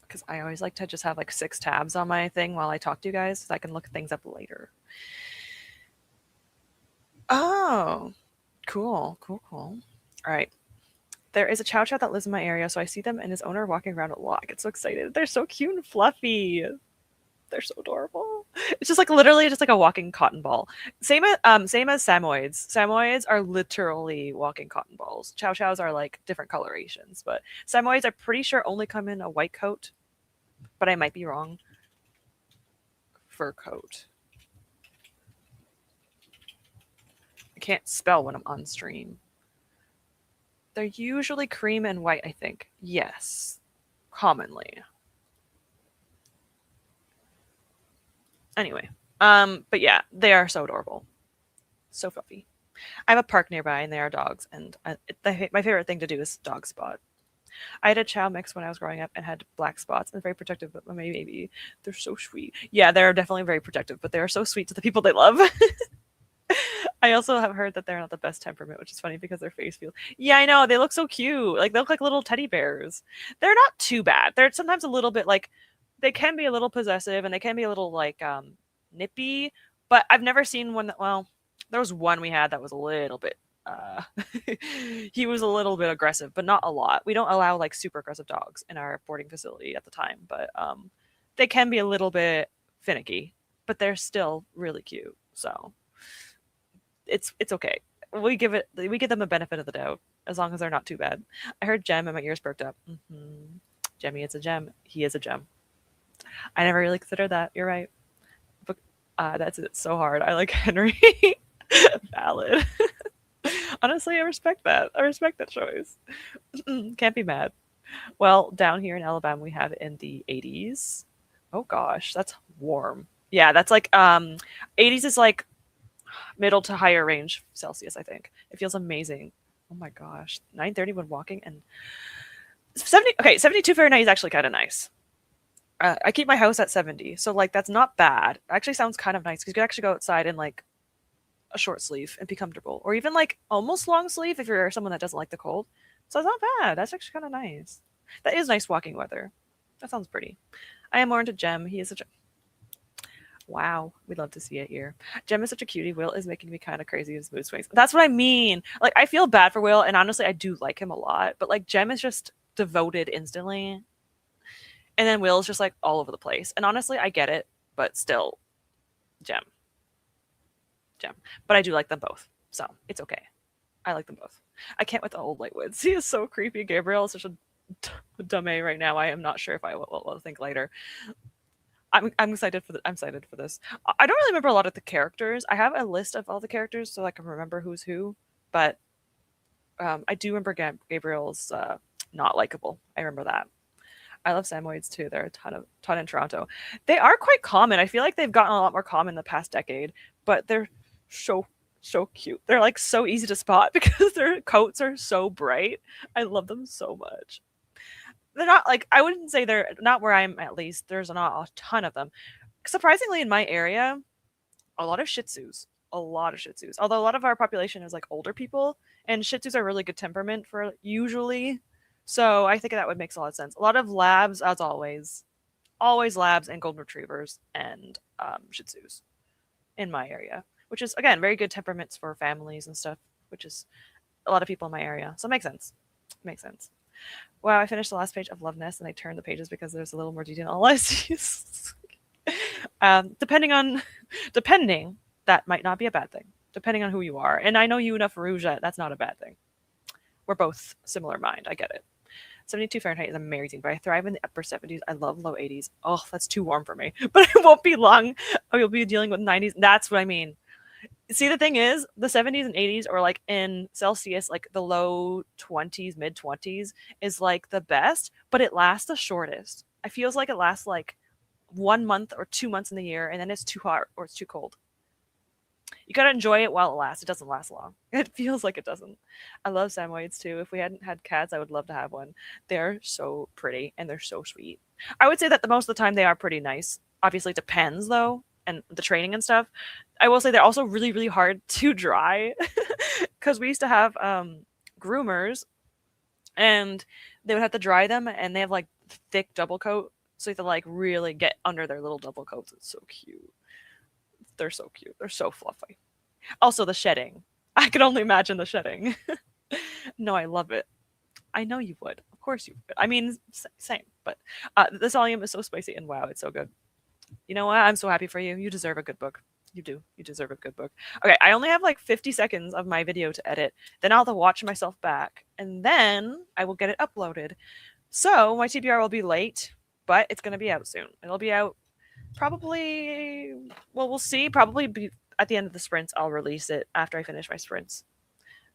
Because I always like to just have like 6 tabs on my thing while I talk to you guys so I can look things up later. Oh, cool, cool, cool. All right. There is a chow chow that lives in my area, so I see them and his owner walking around a lot. I get so excited. They're so cute and fluffy. They're so adorable. It's just like literally just like a walking cotton ball. Same as Samoyeds. Samoyeds are literally walking cotton balls. Chow chows are like different colorations, but Samoyeds I'm pretty sure only come in a white coat, but I might be wrong. Fur coat. I can't spell when I'm on stream. They're usually cream and white, I think. Yes. Commonly. Anyway. But yeah, they are so adorable. So fluffy. I have a park nearby and there are dogs, and my favorite thing to do is dog spot. I had a chow mix when I was growing up and had black spots and very protective of my baby. They're so sweet. Yeah, they're definitely very protective, but they are so sweet to the people they love. I also have heard that they're not the best temperament, which is funny because their face feels. Yeah, I know. They look so cute. Like they look like little teddy bears. They're not too bad. They're sometimes a little bit like they can be a little possessive and they can be a little like nippy, but I've never seen one that there was one we had that was a little bit uh, he was a little bit aggressive, but not a lot. We don't allow like super aggressive dogs in our boarding facility at the time, but they can be a little bit finicky, but they're still really cute. So it's okay. We give them a benefit of the doubt as long as they're not too bad. I heard gem and my ears perked up. Jemmy is a gem. He is a gem. I never really considered that. You're right. But that's it. So hard. I like Henry. Valid. Honestly, I respect that. I respect that choice. Can't be mad. Well, down here in Alabama, we have it in the 80s. Oh gosh, that's warm. Yeah, that's like 80s is like middle to higher range Celsius, I think. It feels amazing. Oh my gosh. 9:30 when walking and 72 Fahrenheit is actually kind of nice. I keep my house at 70, so like that's not bad. It actually sounds kind of nice because you can actually go outside in like a short sleeve and be comfortable, or even like almost long sleeve if you're someone that doesn't like the cold. So it's not bad. That's actually kind of nice. That is nice walking weather. That sounds pretty. I am more into Jem. He is such a wow. We'd love to see it here. Jem is such a cutie. Will is making me kind of crazy with his mood swings. That's what I mean. Like I feel bad for Will, and honestly, I do like him a lot. But like Jem is just devoted instantly, and then Will's just like all over the place. And honestly, I get it, but still, Jem. But I do like them both, so it's okay. I like them both. I can't with the old Lightwoods. He is so creepy. Gabriel is such a dumb A right now. I am not sure if I will think later. I'm excited for I'm excited for this. I don't really remember a lot of the characters. I have a list of all the characters so I can remember who's who, but I do remember Gabriel's not likable. I remember that. I love Samoyeds too. There are ton in Toronto. They are quite common. I feel like they've gotten a lot more common in the past decade, but they're so cute. They're like so easy to spot because their coats are so bright. I love them so much. They're not like I wouldn't say they're not where I'm at least. There's not a ton of them. Surprisingly, in my area, a lot of Shih Tzus. A lot of Shih Tzus. Although a lot of our population is like older people, and Shih Tzus are really good temperament for usually. So I think that would make a lot of sense. A lot of labs, as always labs and golden retrievers and Shih Tzus in my area, which is again very good temperaments for families and stuff, which is a lot of people in my area. So it makes sense. Makes sense. Wow, I finished the last page of Love Nest and I turned the pages because there's a little more detail in all I see. Depending, that might not be a bad thing. Depending on who you are. And I know you enough Rouge that that's not a bad thing. We're both similar mind. I get it. 72 Fahrenheit is amazing, but I thrive in the upper 70s. I love low 80s. Oh, that's too warm for me. But it won't be long. Oh, you'll be dealing with 90s. That's what I mean. See, the thing is, the 70s and 80s are like in Celsius, like the low 20s, mid 20s is like the best, but it lasts the shortest. I feels like it lasts like 1 month or 2 months in the year, and then it's too hot or it's too cold. You gotta enjoy it while it lasts. It doesn't last long. It feels like it doesn't. I love Samoyeds too. If we hadn't had cats, I would love to have one. They're so pretty and they're so sweet. I would say that the most of the time they are pretty nice. Obviously, it depends though, and the training and stuff. I will say they're also really, really hard to dry because we used to have groomers and they would have to dry them and they have like thick double coat. So you have to like really get under their little double coats. It's so cute. They're so cute. They're so fluffy. Also, the shedding. I can only imagine the shedding. No, I love it. I know you would. Of course you would. I mean, same. But this volume is so spicy and wow, it's so good. You know what? I'm so happy for you. You deserve a good book. You do. You deserve a good book. Okay, I only have like 50 seconds of my video to edit. Then I'll have to watch myself back. And then I will get it uploaded. So my TBR will be late, but it's going to be out soon. It'll be out probably, well, we'll see. Probably be at the end of the sprints. I'll release it after I finish my sprints.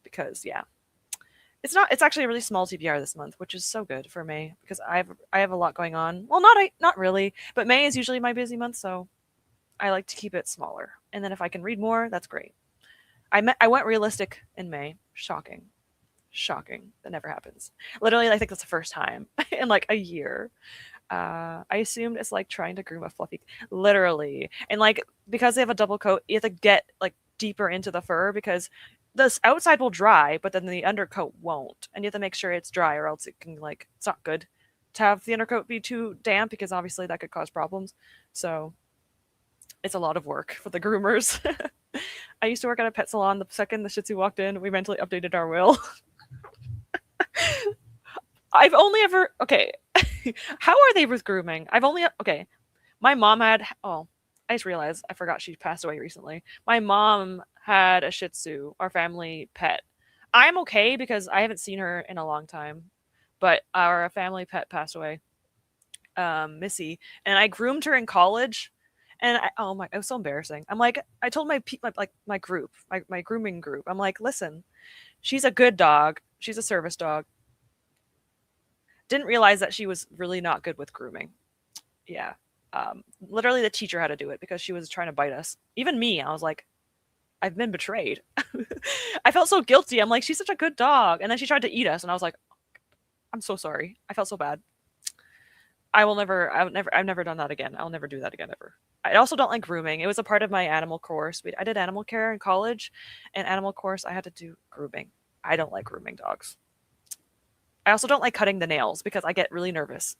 Because, yeah. It's actually a really small TBR this month, which is so good for May because I have a lot going on. Well, not really, but May is usually my busy month, so I like to keep it smaller. And then if I can read more, that's great. I went realistic in May. Shocking. That never happens. Literally, I think that's the first time in like a year. I assumed it's like trying to groom a fluffy, literally, and like because they have a double coat, you have to get like deeper into the fur because the outside will dry, but then the undercoat won't, and you have to make sure it's dry, or else it can like it's not good to have the undercoat be too damp because obviously that could cause problems. So it's a lot of work for the groomers. I used to work at a pet salon. The second the Shih Tzu walked in, we mentally updated our will. I've only ever okay. How are they with grooming? I've only okay. My mom had oh, I just realized I forgot she passed away recently. My mom had a Shih Tzu, our family pet. I'm okay because I haven't seen her in a long time, but our family pet passed away, Missy, and I groomed her in college. And oh my, it was so embarrassing. I'm like, I told my group, my grooming group, I'm like, listen, she's a good dog. She's a service dog. Didn't realize that she was really not good with grooming. Yeah. Literally, the teacher had to do it because she was trying to bite us. Even me, I was like, I've been betrayed. I felt so guilty. I'm like, she's such a good dog. And then she tried to eat us, and I was like, I'm so sorry. I felt so bad. I've never done that again. I'll never do that again ever. I also don't like grooming. It was a part of my animal course. I did animal care in college, and animal course I had to do grooming. I don't like grooming dogs. I also don't like cutting the nails because I get really nervous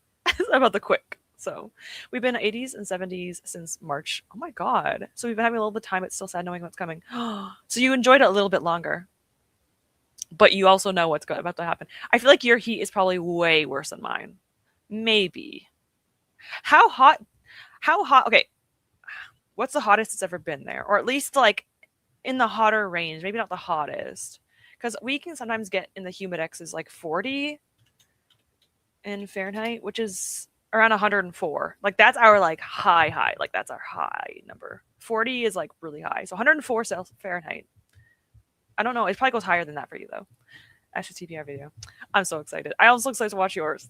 about the quick. So we've been 80s and 70s since March. Oh my god. So we've been having a little bit of time. It's still sad knowing what's coming. So you enjoyed it a little bit longer, but you also know what's about to happen. I feel like your heat is probably way worse than mine. Maybe. How hot? How hot? Okay. What's the hottest it's ever been there? Or at least like in the hotter range. Maybe not the hottest. Because we can sometimes get in the humidex is like 40 in Fahrenheit, which is around 104. Like that's our like high. Like that's our high number. 40 is like really high. So 104 Celsius Fahrenheit. I don't know. It probably goes higher than that for you though. Ash's TBR video. I'm so excited. I also excited to watch yours.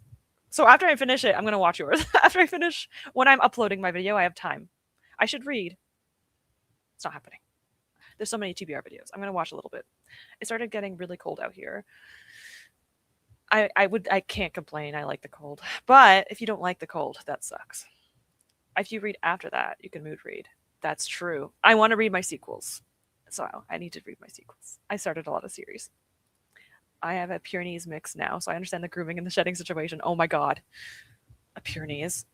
So after I finish it, I'm gonna watch yours. After I finish, when I'm uploading my video, I have time. I should read. It's not happening. There's so many TBR videos. I'm gonna watch a little bit. It started getting really cold out here. I can't complain. I like the cold. But if you don't like the cold, that sucks. If you read after that, you can mood read. That's true. I want to read my sequels. So I need to read my sequels. I started a lot of series. I have a Pyrenees mix now, so I understand the grooming and the shedding situation. Oh my god. A Pyrenees.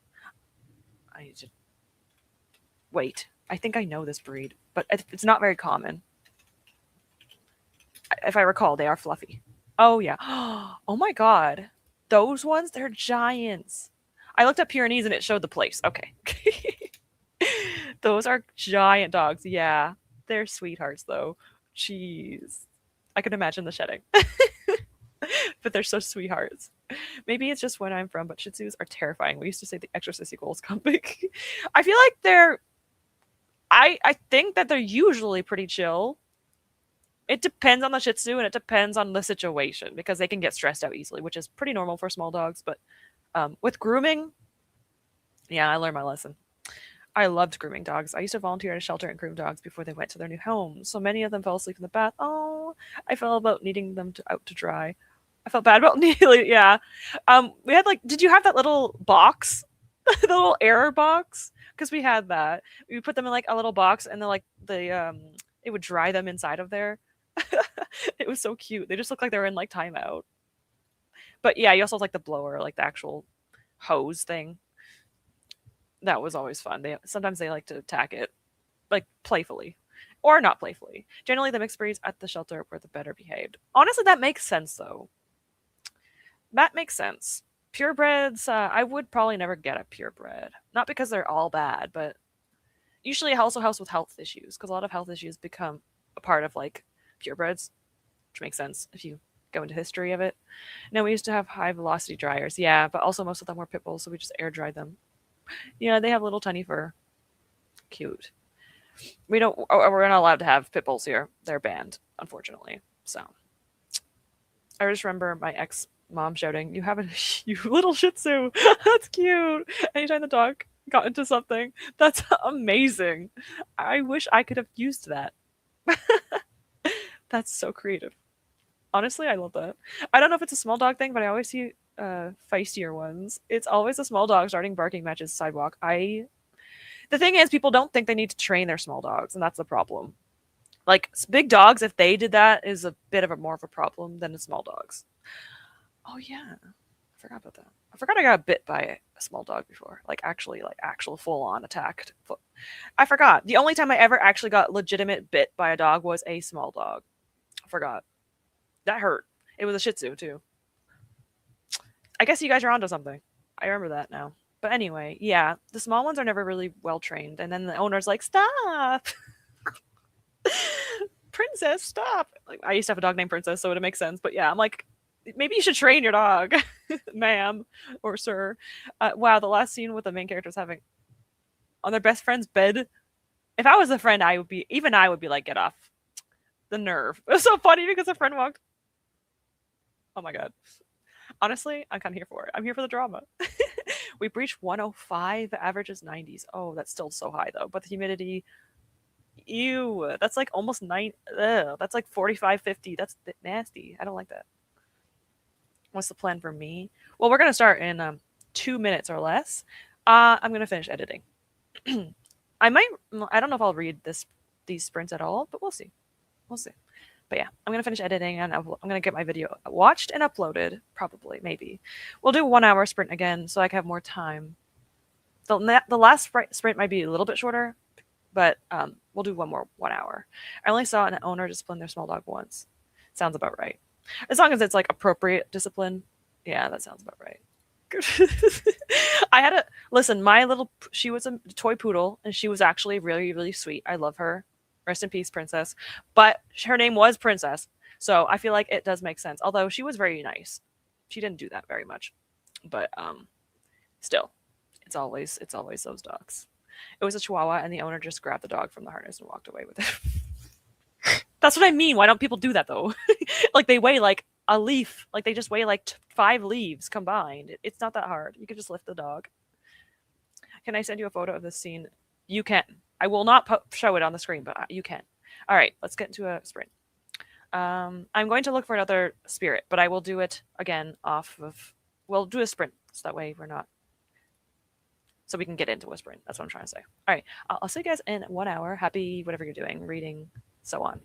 I need to wait. I think I know this breed, but it's not very common. If I recall, they are fluffy. Oh yeah. Oh my god. Those ones, they're giants. I looked up Pyrenees and it showed the place. Okay. Those are giant dogs. Yeah. They're sweethearts though. Jeez. I can imagine the shedding. But they're so sweethearts. Maybe it's just where I'm from, but Shih Tzus are terrifying. We used to say the Exorcist sequels come big. I feel like I think that they're usually pretty chill. It depends on the Shih Tzu and it depends on the situation because they can get stressed out easily, which is pretty normal for small dogs. But with grooming, yeah, I learned my lesson. I loved grooming dogs. I used to volunteer at a shelter and groom dogs before they went to their new homes. So many of them fell asleep in the bath. Oh, I felt about needing them out to dry. I felt bad about nearly, yeah. We had like, did you have that little box, the little error box? Because we had that. We put them in like a little box, and then like it would dry them inside of there. It was so cute. They just looked like they were in like timeout. But yeah, you also have like the blower, like the actual hose thing. That was always fun. Sometimes they like to attack it, like playfully, or not playfully. Generally, the mixed breeds at the shelter were the better behaved. Honestly, that makes sense though. That makes sense. Purebreds, I would probably never get a purebred. Not because they're all bad, but usually also helps with health issues because a lot of health issues become a part of like purebreds, which makes sense if you go into history of it. Now we used to have high velocity dryers, yeah, but also most of them were pit bulls, so we just air dried them. Yeah, they have little tiny fur. Cute. We're not allowed to have pit bulls here. They're banned, unfortunately. So I just remember my ex mom shouting, "You have a you little Shih Tzu. That's cute." Anytime the dog got into something, that's amazing. I wish I could have used that. That's so creative. Honestly, I love that. I don't know if it's a small dog thing, but I always see feistier ones. It's always a small dog starting barking matches sidewalk. The thing is, people don't think they need to train their small dogs, and that's the problem. Like big dogs, if they did that, is a bit of a more of a problem than the small dogs. Oh yeah, I forgot about that. I forgot I got bit by a small dog before, like actually, like actual full on attacked. I forgot. The only time I ever actually got legitimate bit by a dog was a small dog. I forgot. That hurt. It was a Shih Tzu too. I guess you guys are onto something. I remember that now. But anyway, yeah, the small ones are never really well trained, and then the owner's like, "Stop, Princess, stop!" Like I used to have a dog named Princess, so it makes sense. But yeah, I'm like, maybe you should train your dog, ma'am or sir. Wow, the last scene with the main characters having on their best friend's bed. If I was a friend, I would be even I would be like, get off the nerve. It was so funny because a friend walked. Oh my god. Honestly, I'm kind of here for it. I'm here for the drama. We breached 105, average is 90s. Oh, that's still so high though. But the humidity, ew, that's like almost nine. Ugh, that's like 45, 50. That's nasty. I don't like that. What's the plan for me? Well, we're gonna start in 2 minutes or less. I'm gonna finish editing. I might. I don't know if I'll read these sprints at all, but we'll see. We'll see. But yeah, I'm gonna finish editing and I'm gonna get my video watched and uploaded. Probably, maybe. We'll do a 1 hour sprint again so I can have more time. The last sprint might be a little bit shorter, but we'll do one more 1 hour. I only saw an owner discipline their small dog once. Sounds about right. As long as it's like appropriate discipline. Yeah, that sounds about right. I had a listen. She was a toy poodle, and she was actually really, really sweet. I love her. Rest in peace, Princess. But her name was Princess, so I feel like it does make sense. Although she was very nice, she didn't do that very much, but still, it's always those dogs. It was a Chihuahua, and the owner just grabbed the dog from the harness and walked away with it. That's what I mean. Why don't people do that though? Like they weigh like a leaf. Like they just weigh like 5 leaves combined. It's not that hard. You can just lift the dog. Can I send you a photo of this scene? You can. I will not show it on the screen, but you can. All right, let's get into a sprint. I'm going to look for another spirit, but I will do it again off of. We'll do a sprint, so that way we're not. So we can get into a sprint. That's what I'm trying to say. All right, I'll see you guys in 1 hour. Happy whatever you're doing, reading, so on.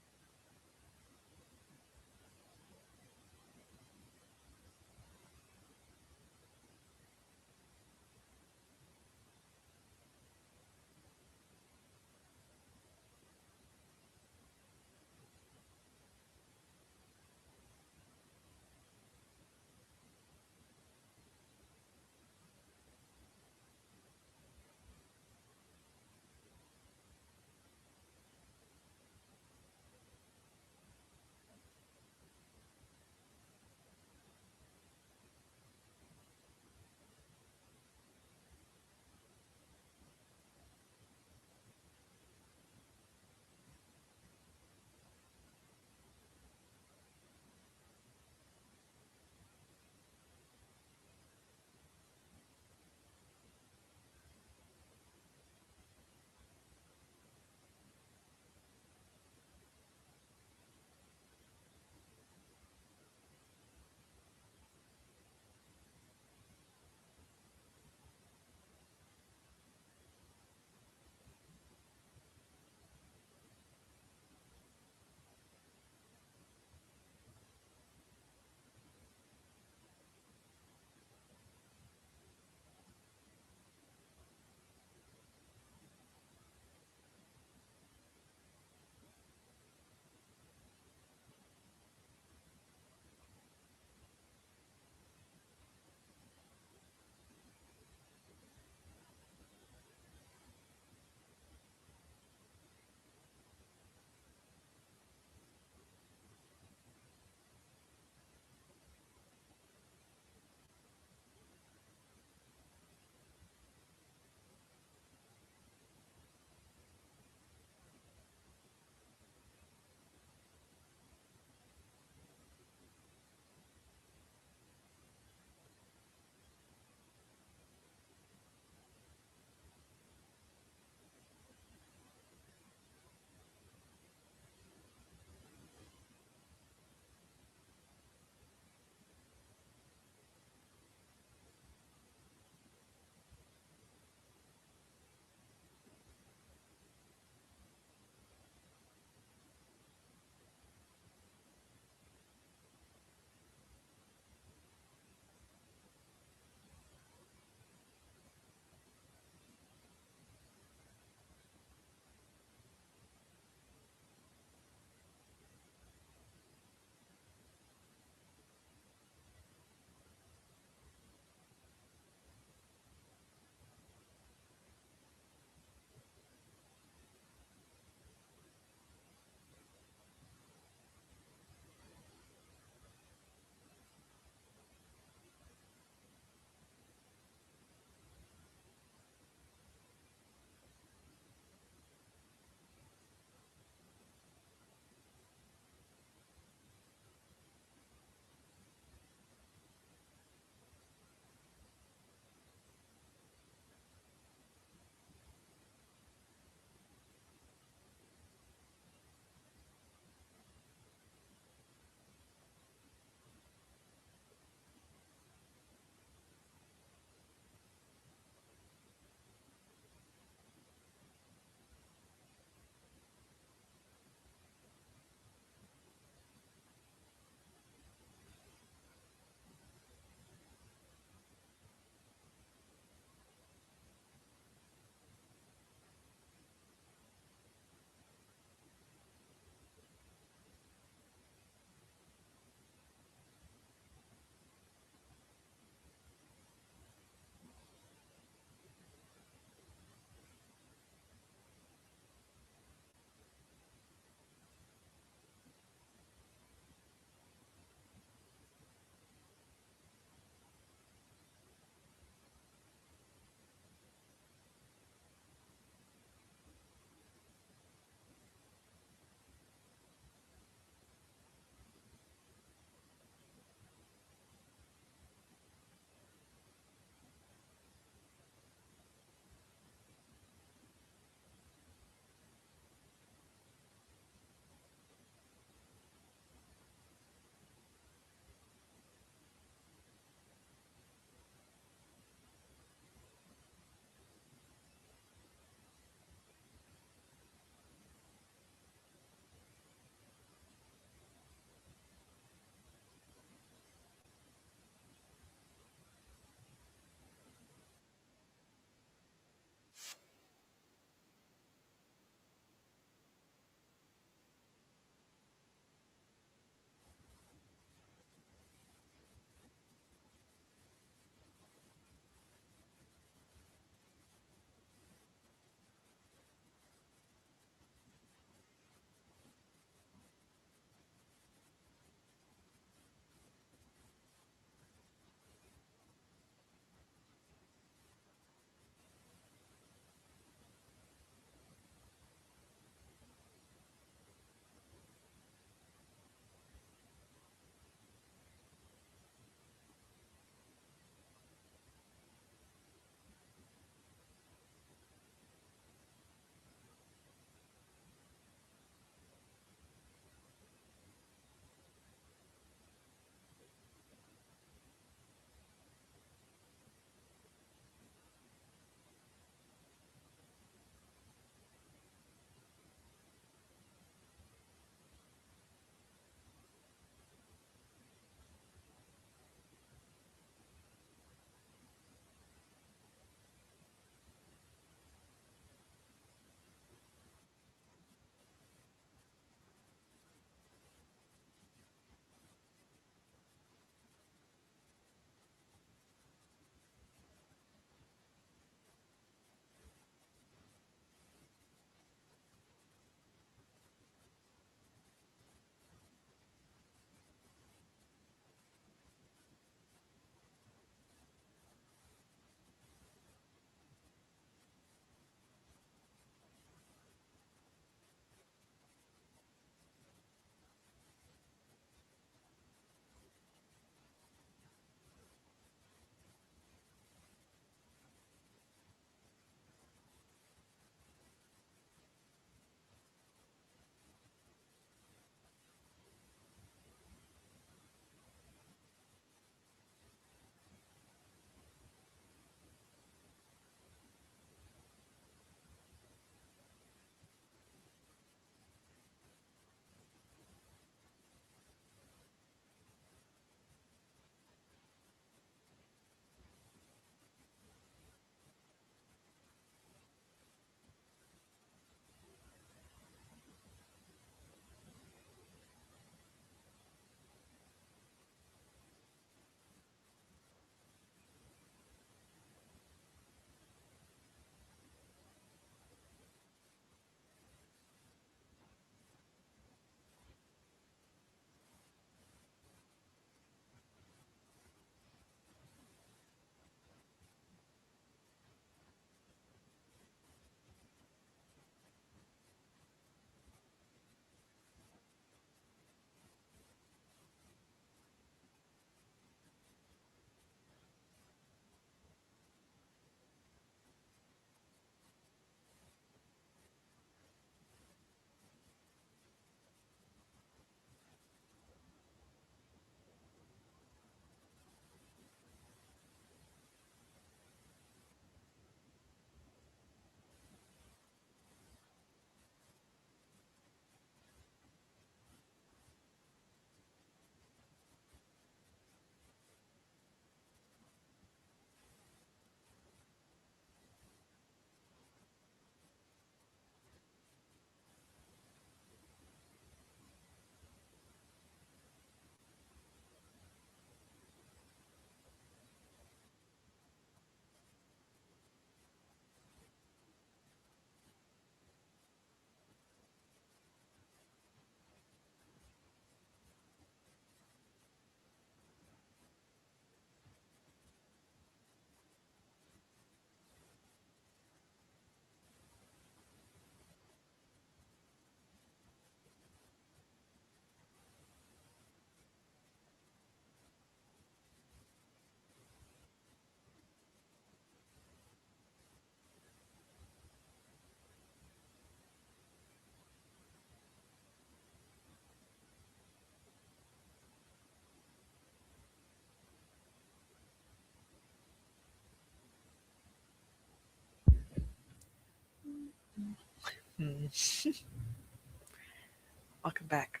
Welcome back.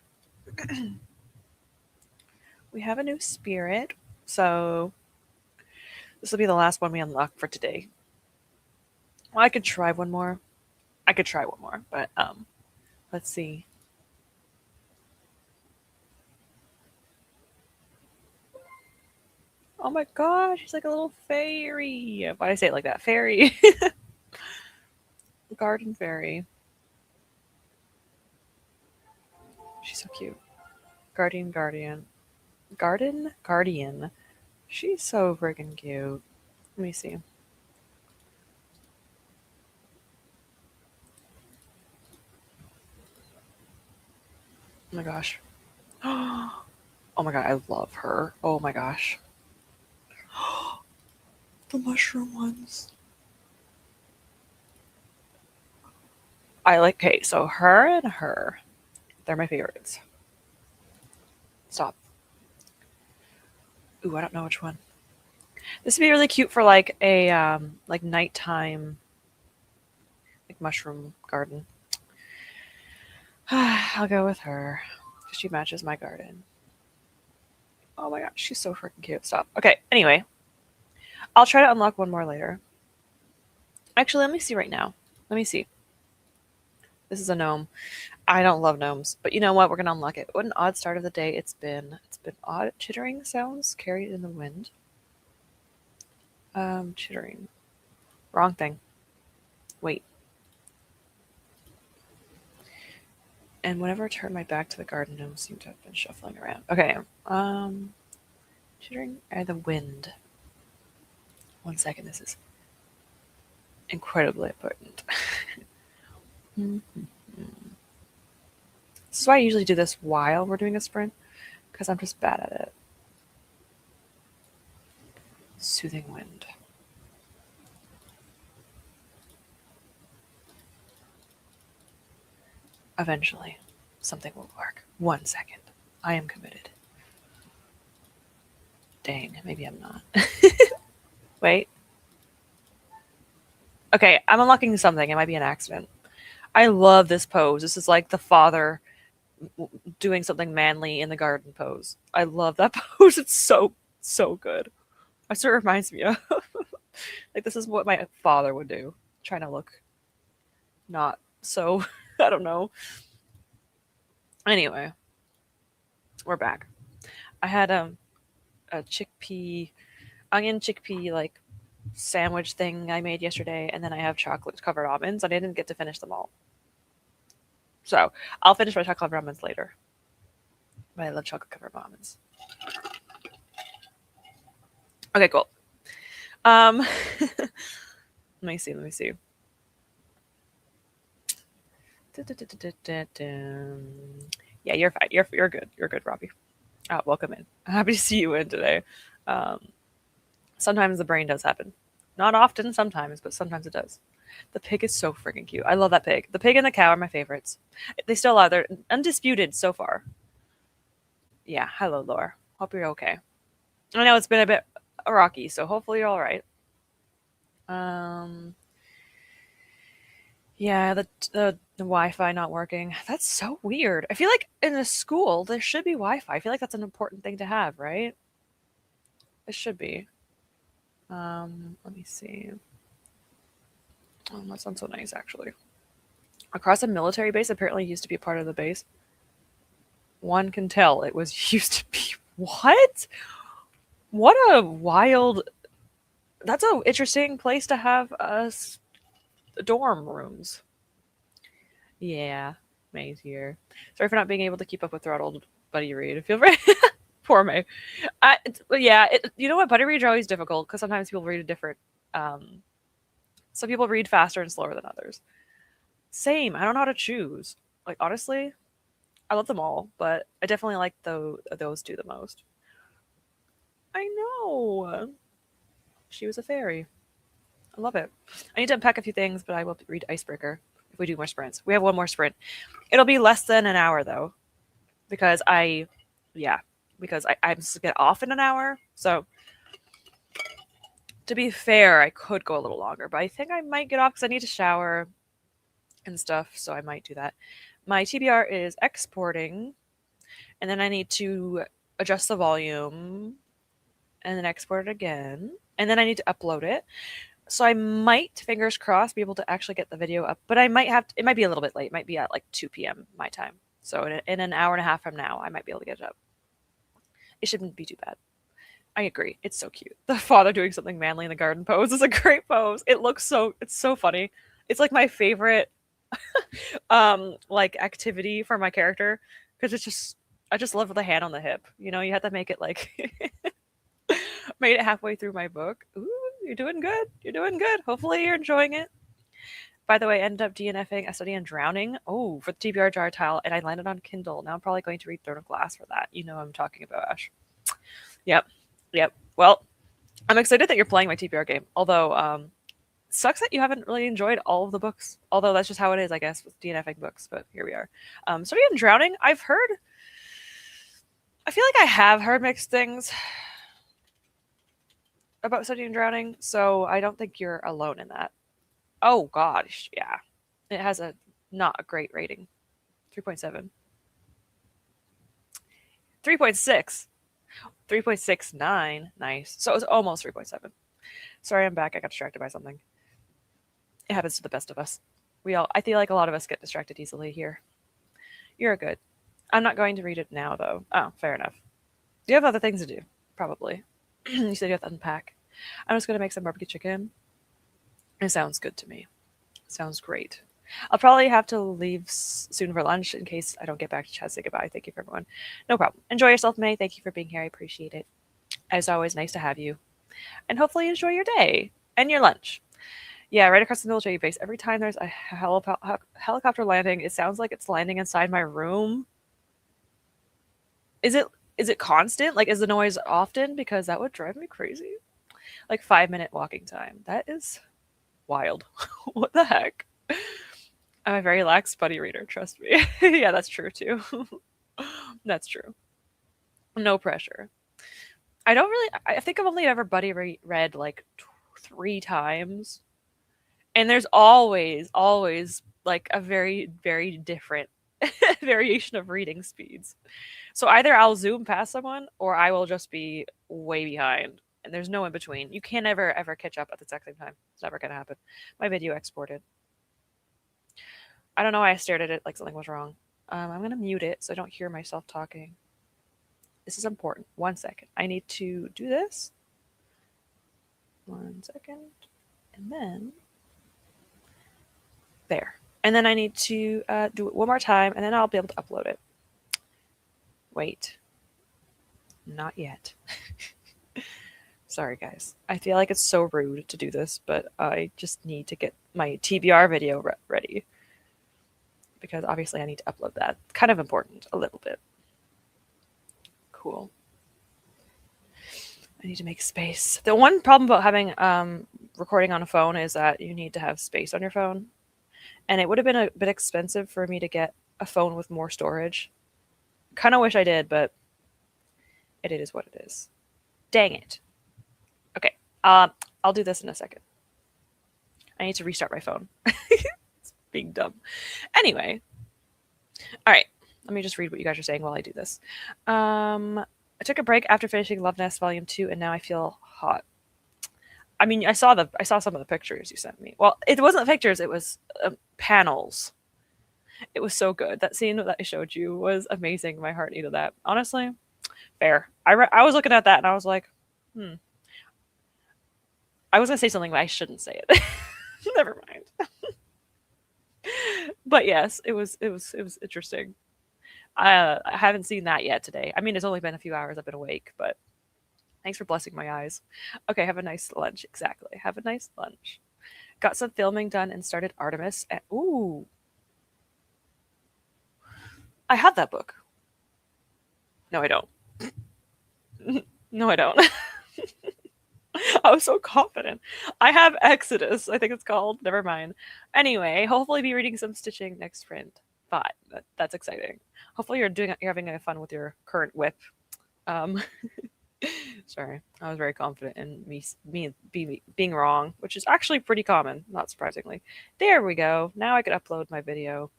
We have a new spirit, so this will be the last one we unlock for today. Well, I could try one more. But let's see. Oh my gosh, she's like a little fairy. Why did I say it like that? Fairy. Garden fairy. She's so cute. Guardian. Garden guardian. She's so freaking cute. Let me see. Oh my gosh. Oh my god, I love her. Oh my gosh. The mushroom ones. Okay, so her and her. They're my favorites. Stop. Ooh, I don't know which one. This would be really cute for like a like nighttime like mushroom garden. I'll go with her. She matches my garden. Oh my gosh, she's so freaking cute. Stop. Okay, anyway. I'll try to unlock one more later. Actually, let me see right now. Let me see. This is a gnome. I don't love gnomes, but you know what? We're gonna unlock it. What an odd start of the day it's been. It's been odd chittering sounds carried in the wind. Chittering. Wrong thing. Wait. And whenever I turn my back to the garden, gnomes seem to have been shuffling around. Okay. Chittering and the wind. 1 second. This is incredibly important. This is why I usually do this while we're doing a sprint, because I'm just bad at it. Soothing wind. Eventually, something will work. 1 second. I am committed. Dang, maybe I'm not. Wait. Okay, I'm unlocking something. It might be an accident. I love this pose. This is like the father doing something manly in the garden pose. I love that pose. It's so good. That's what it reminds me of. Like this is what my father would do. Trying to look not so I don't know. Anyway, we're back. I had a onion chickpea like sandwich thing I made yesterday, and then I have chocolate covered almonds, and I didn't get to finish them all. So I'll finish my chocolate covered almonds later. But I love chocolate covered almonds. Okay, cool. Let me see. Yeah, you're fine. You're good. You're good, Robbie. Welcome in. I'm happy to see you in today. Sometimes the brain does happen. Not often, sometimes, but sometimes it does. The pig is so freaking cute. I love that pig. The pig and the cow are my favorites. They still are. They're undisputed so far. Yeah. Hello, Laura. Hope you're okay. I know it's been a bit rocky, so hopefully you're all right. Yeah, the Wi-Fi not working. That's so weird. I feel like in a school there should be Wi-Fi. I feel like that's an important thing to have, right? It should be. Let me see. Oh, that sounds so nice, actually. Across a military base apparently used to be part of the base. One can tell it was used to be. What? What a wild. That's an interesting place to have dorm rooms. Yeah, May's here. Sorry for not being able to keep up with throttled Buddy Read. I feel very poor May. You know what? Buddy reads are always difficult because sometimes people read a different. Some people read faster and slower than others. Same. I don't know how to choose. Like honestly, I love them all, but I definitely like those two the most. I know. She was a fairy. I love it. I need to unpack a few things, but I will read Icebreaker if we do more sprints. We have one more sprint. It'll be less than an hour though, because I I'm supposed to get off in an hour. So to be fair, I could go a little longer, but I think I might get off because I need to shower. and stuff, so I might do that. My TBR is exporting, and then I need to adjust the volume and then export it again, and then I need to upload it. So I might, fingers crossed, be able to actually get the video up, but I might have to, it might be a little bit late. It might be at like 2 p.m. my time. So in an hour and a half from now, I might be able to get it up. It shouldn't be too bad. I agree. It's so cute. The father doing something manly in the garden pose is a great pose. It's so funny. It's like my favorite like activity for my character because it's just I just love the hand on the hip. You know, you have to make it like made it halfway through my book. Ooh, you're doing good. You're doing good. Hopefully you're enjoying it. By the way, I ended up DNFing a study in drowning. Oh, for the TBR jar tile, and I landed on Kindle. Now I'm probably going to read Throne of Glass for that. You know what I'm talking about, Ash. Yep. Yep. Well, I'm excited that you're playing my TBR game. Although, sucks that you haven't really enjoyed all of the books. Although that's just how it is, I guess, with DNFing books. But here we are. Study in drowning. I've heard. I feel like I have heard mixed things about studying and drowning, so I don't think you're alone in that. Oh gosh, yeah. It has a not a great rating. 3.7. 3.6. 3.69. Nice. So it was almost 3.7. Sorry, I'm back. I got distracted by something. It happens to the best of us. I feel like a lot of us get distracted easily here. You're good. I'm not going to read it now, though. Oh, fair enough. You have other things to do, probably. You said you have to unpack. I'm just going to make some barbecue chicken. It sounds good to me. Sounds great. I'll probably have to leave soon for lunch in case I don't get back to chat. Say goodbye. Thank you for everyone. No problem. Enjoy yourself, May. Thank you for being here. I appreciate it. As always, nice to have you. And hopefully you enjoy your day and your lunch. Yeah, right across the military base. Every time there's a helicopter landing, it sounds like it's landing inside my room. Is it constant? Like, is the noise often? Because that would drive me crazy. Like 5 minute walking time. That is wild. What the heck? I'm a very lax buddy reader, trust me. Yeah, that's true too. That's true. No pressure. I don't really. I think I've only ever buddy read like 3 times, and there's always like a very different variation of reading speeds. So either I'll zoom past someone, or I will just be way behind, and there's no in between. You can't ever catch up at the exact same time. It's never gonna happen. My video exported. I don't know why I stared at it like something was wrong. I'm gonna mute it so I don't hear myself talking. This is important. 1 second. I need to do this. 1 second. And then there. And then I need to do it one more time, and then I'll be able to upload it. Wait. Not yet. Sorry, guys. I feel like it's so rude to do this, but I just need to get my TBR video ready. Because obviously I need to upload that. Kind of important, a little bit. Cool. I need to make space. The one problem about having recording on a phone is that you need to have space on your phone. And it would have been a bit expensive for me to get a phone with more storage. Kind of wish I did, but it is what it is. Dang it. Okay, I'll do this in a second. I need to restart my phone. It's being dumb. Anyway. All right. Let me just read what you guys are saying while I do this. I took a break after finishing Love Nest Volume 2, and now I feel hot. I mean, I saw some of the pictures you sent me. Well, it wasn't pictures; it was panels. It was so good. That scene that I showed you was amazing. My heart needed that. Honestly, fair. I was looking at that and I was like, I was gonna say something, but I shouldn't say it. Never mind. But yes, it was interesting. I haven't seen that yet today. I mean, it's only been a few hours I've been awake, but thanks for blessing my eyes. Okay, have a nice lunch. Exactly. Have a nice lunch. Got some filming done and started Artemis. Ooh. I have that book. No, I don't. No, I don't. I was so confident. I have Exodus, I think it's called. Never mind. Anyway, hopefully be reading some stitching next print. But that's exciting. Hopefully you're having fun with your current whip. Sorry, I was very confident in being wrong, which is actually pretty common, not surprisingly. There we go. Now I could upload my video.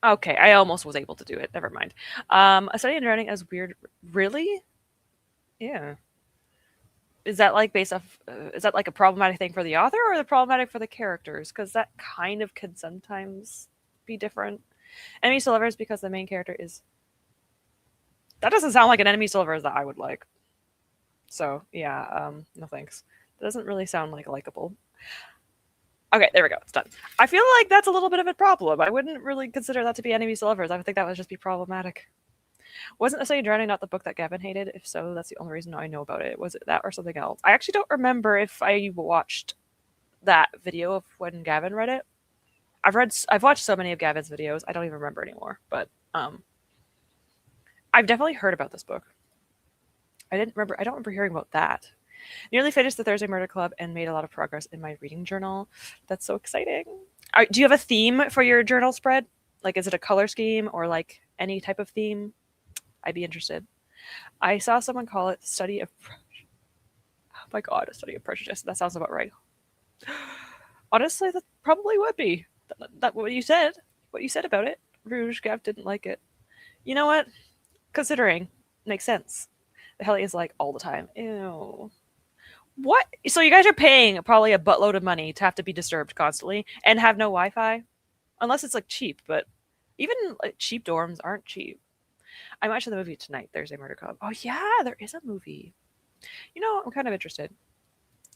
Okay, I almost was able to do it. Never mind. A study in drowning as weird. Really? Yeah. Is that like based off? Is that like a problematic thing for the author or the problematic for the characters? Because that kind of can sometimes be different. Enemy to lovers because the main character is. That doesn't sound like an enemy to lovers that I would like. So yeah, no thanks. That doesn't really sound like likable. Okay, there we go. It's done. I feel like that's a little bit of a problem. I wouldn't really consider that to be enemies to lovers. I would think that would just be problematic. Wasn't A Study in Drowning not the book that Gavin hated? If so, that's the only reason I know about it. Was it that or something else? I actually don't remember if I watched that video of when Gavin read it. I've watched so many of Gavin's videos, I don't even remember anymore. But I've definitely heard about this book. I don't remember hearing about that. Nearly finished the Thursday Murder Club and made a lot of progress in my reading journal. That's so exciting. Do you have a theme for your journal spread? Like, is it a color scheme or like any type of theme? I'd be interested. I saw someone call it study of. Oh my god, a study of prejudice. That sounds about right. Honestly, that probably would be. That what you said. What you said about it. Rouge Gav didn't like it. You know what? Considering, makes sense. The hell is like all the time. Ew. What? So you guys are paying probably a buttload of money to have to be disturbed constantly and have no Wi-Fi, unless it's like cheap. But even like, cheap dorms aren't cheap. I'm watching the movie tonight, Thursday Murder Club. Oh yeah, there is a movie. You know, I'm kind of interested.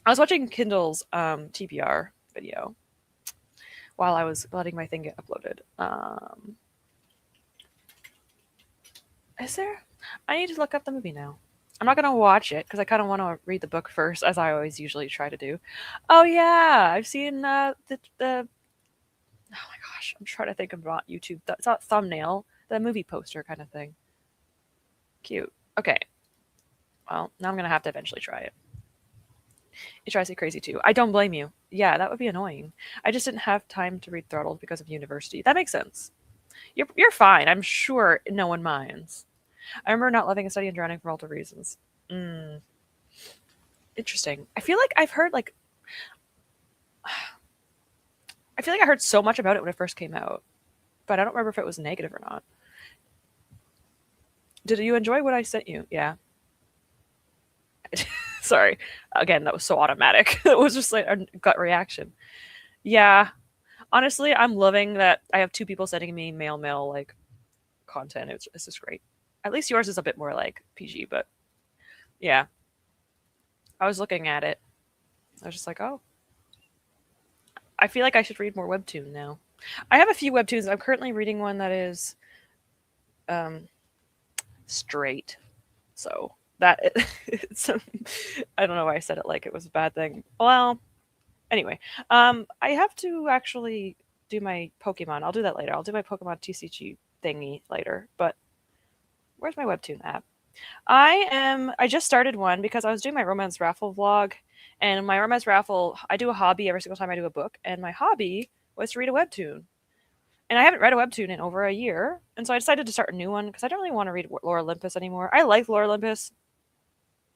I was watching Kindle's TBR video while I was letting my thing get uploaded. Is there? I need to look up the movie now. I'm not gonna watch it because I kind of want to read the book first, as I always usually try to do. Oh yeah, I've seen the. Oh my gosh, I'm trying to think about YouTube. It's not thumbnail, the movie poster kind of thing. Cute. Okay. Well, now I'm gonna have to eventually try it. It drives me crazy too. I don't blame you. Yeah, that would be annoying. I just didn't have time to read Throttled because of university. That makes sense. You're fine. I'm sure no one minds. I remember not loving A Study in Drowning for multiple reasons. Mm, interesting. I feel like I've heard like I feel like I heard so much about it when it first came out, but I don't remember if it was negative or not. Did you enjoy what I sent you? Yeah. Sorry. Again, that was so automatic. It was just like a gut reaction. Yeah. Honestly, I'm loving that I have two people sending me mail like content. It's just great. At least yours is a bit more like PG, but yeah. I was looking at it. I was just like, oh, I feel like I should read more webtoon now. I have a few webtoons. I'm currently reading one that is um, straight. So that it's I don't know why I said it like it was a bad thing. Well, anyway, I have to actually do my Pokemon. I'll do that later. I'll do my Pokemon TCG thingy later. But where's my webtoon app? I just started one because I was doing my romance raffle vlog, and my romance raffle I do a hobby every single time I do a book, and my hobby was to read a webtoon. And I haven't read a webtoon in over a year, and so I decided to start a new one because I don't really want to read Lore Olympus anymore. I like Lore Olympus,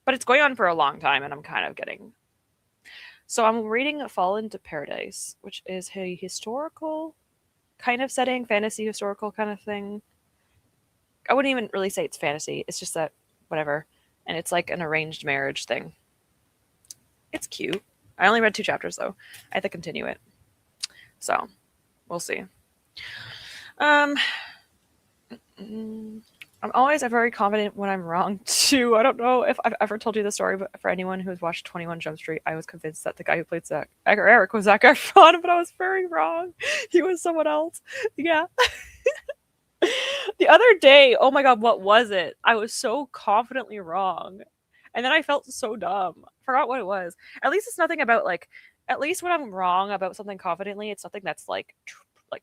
but it's going on for a long time, and I'm kind of getting. So I'm reading Fallen to Paradise, which is a historical kind of setting, fantasy historical kind of thing. I wouldn't even really say it's fantasy. It's just that whatever, and it's like an arranged marriage thing. It's cute. I only read 2 chapters though. I have to continue it. So, we'll see. I'm always very confident when I'm wrong too. I don't know if I've ever told you the story, but for anyone who has watched 21 Jump Street, I was convinced that the guy who played Eric was Zac Efron, but I was very wrong. He was someone else. Yeah. The other day, oh my god, what was it? I was so confidently wrong. And then I felt so dumb. Forgot what it was. At least it's nothing about like at least when I'm wrong about something confidently, it's something that's like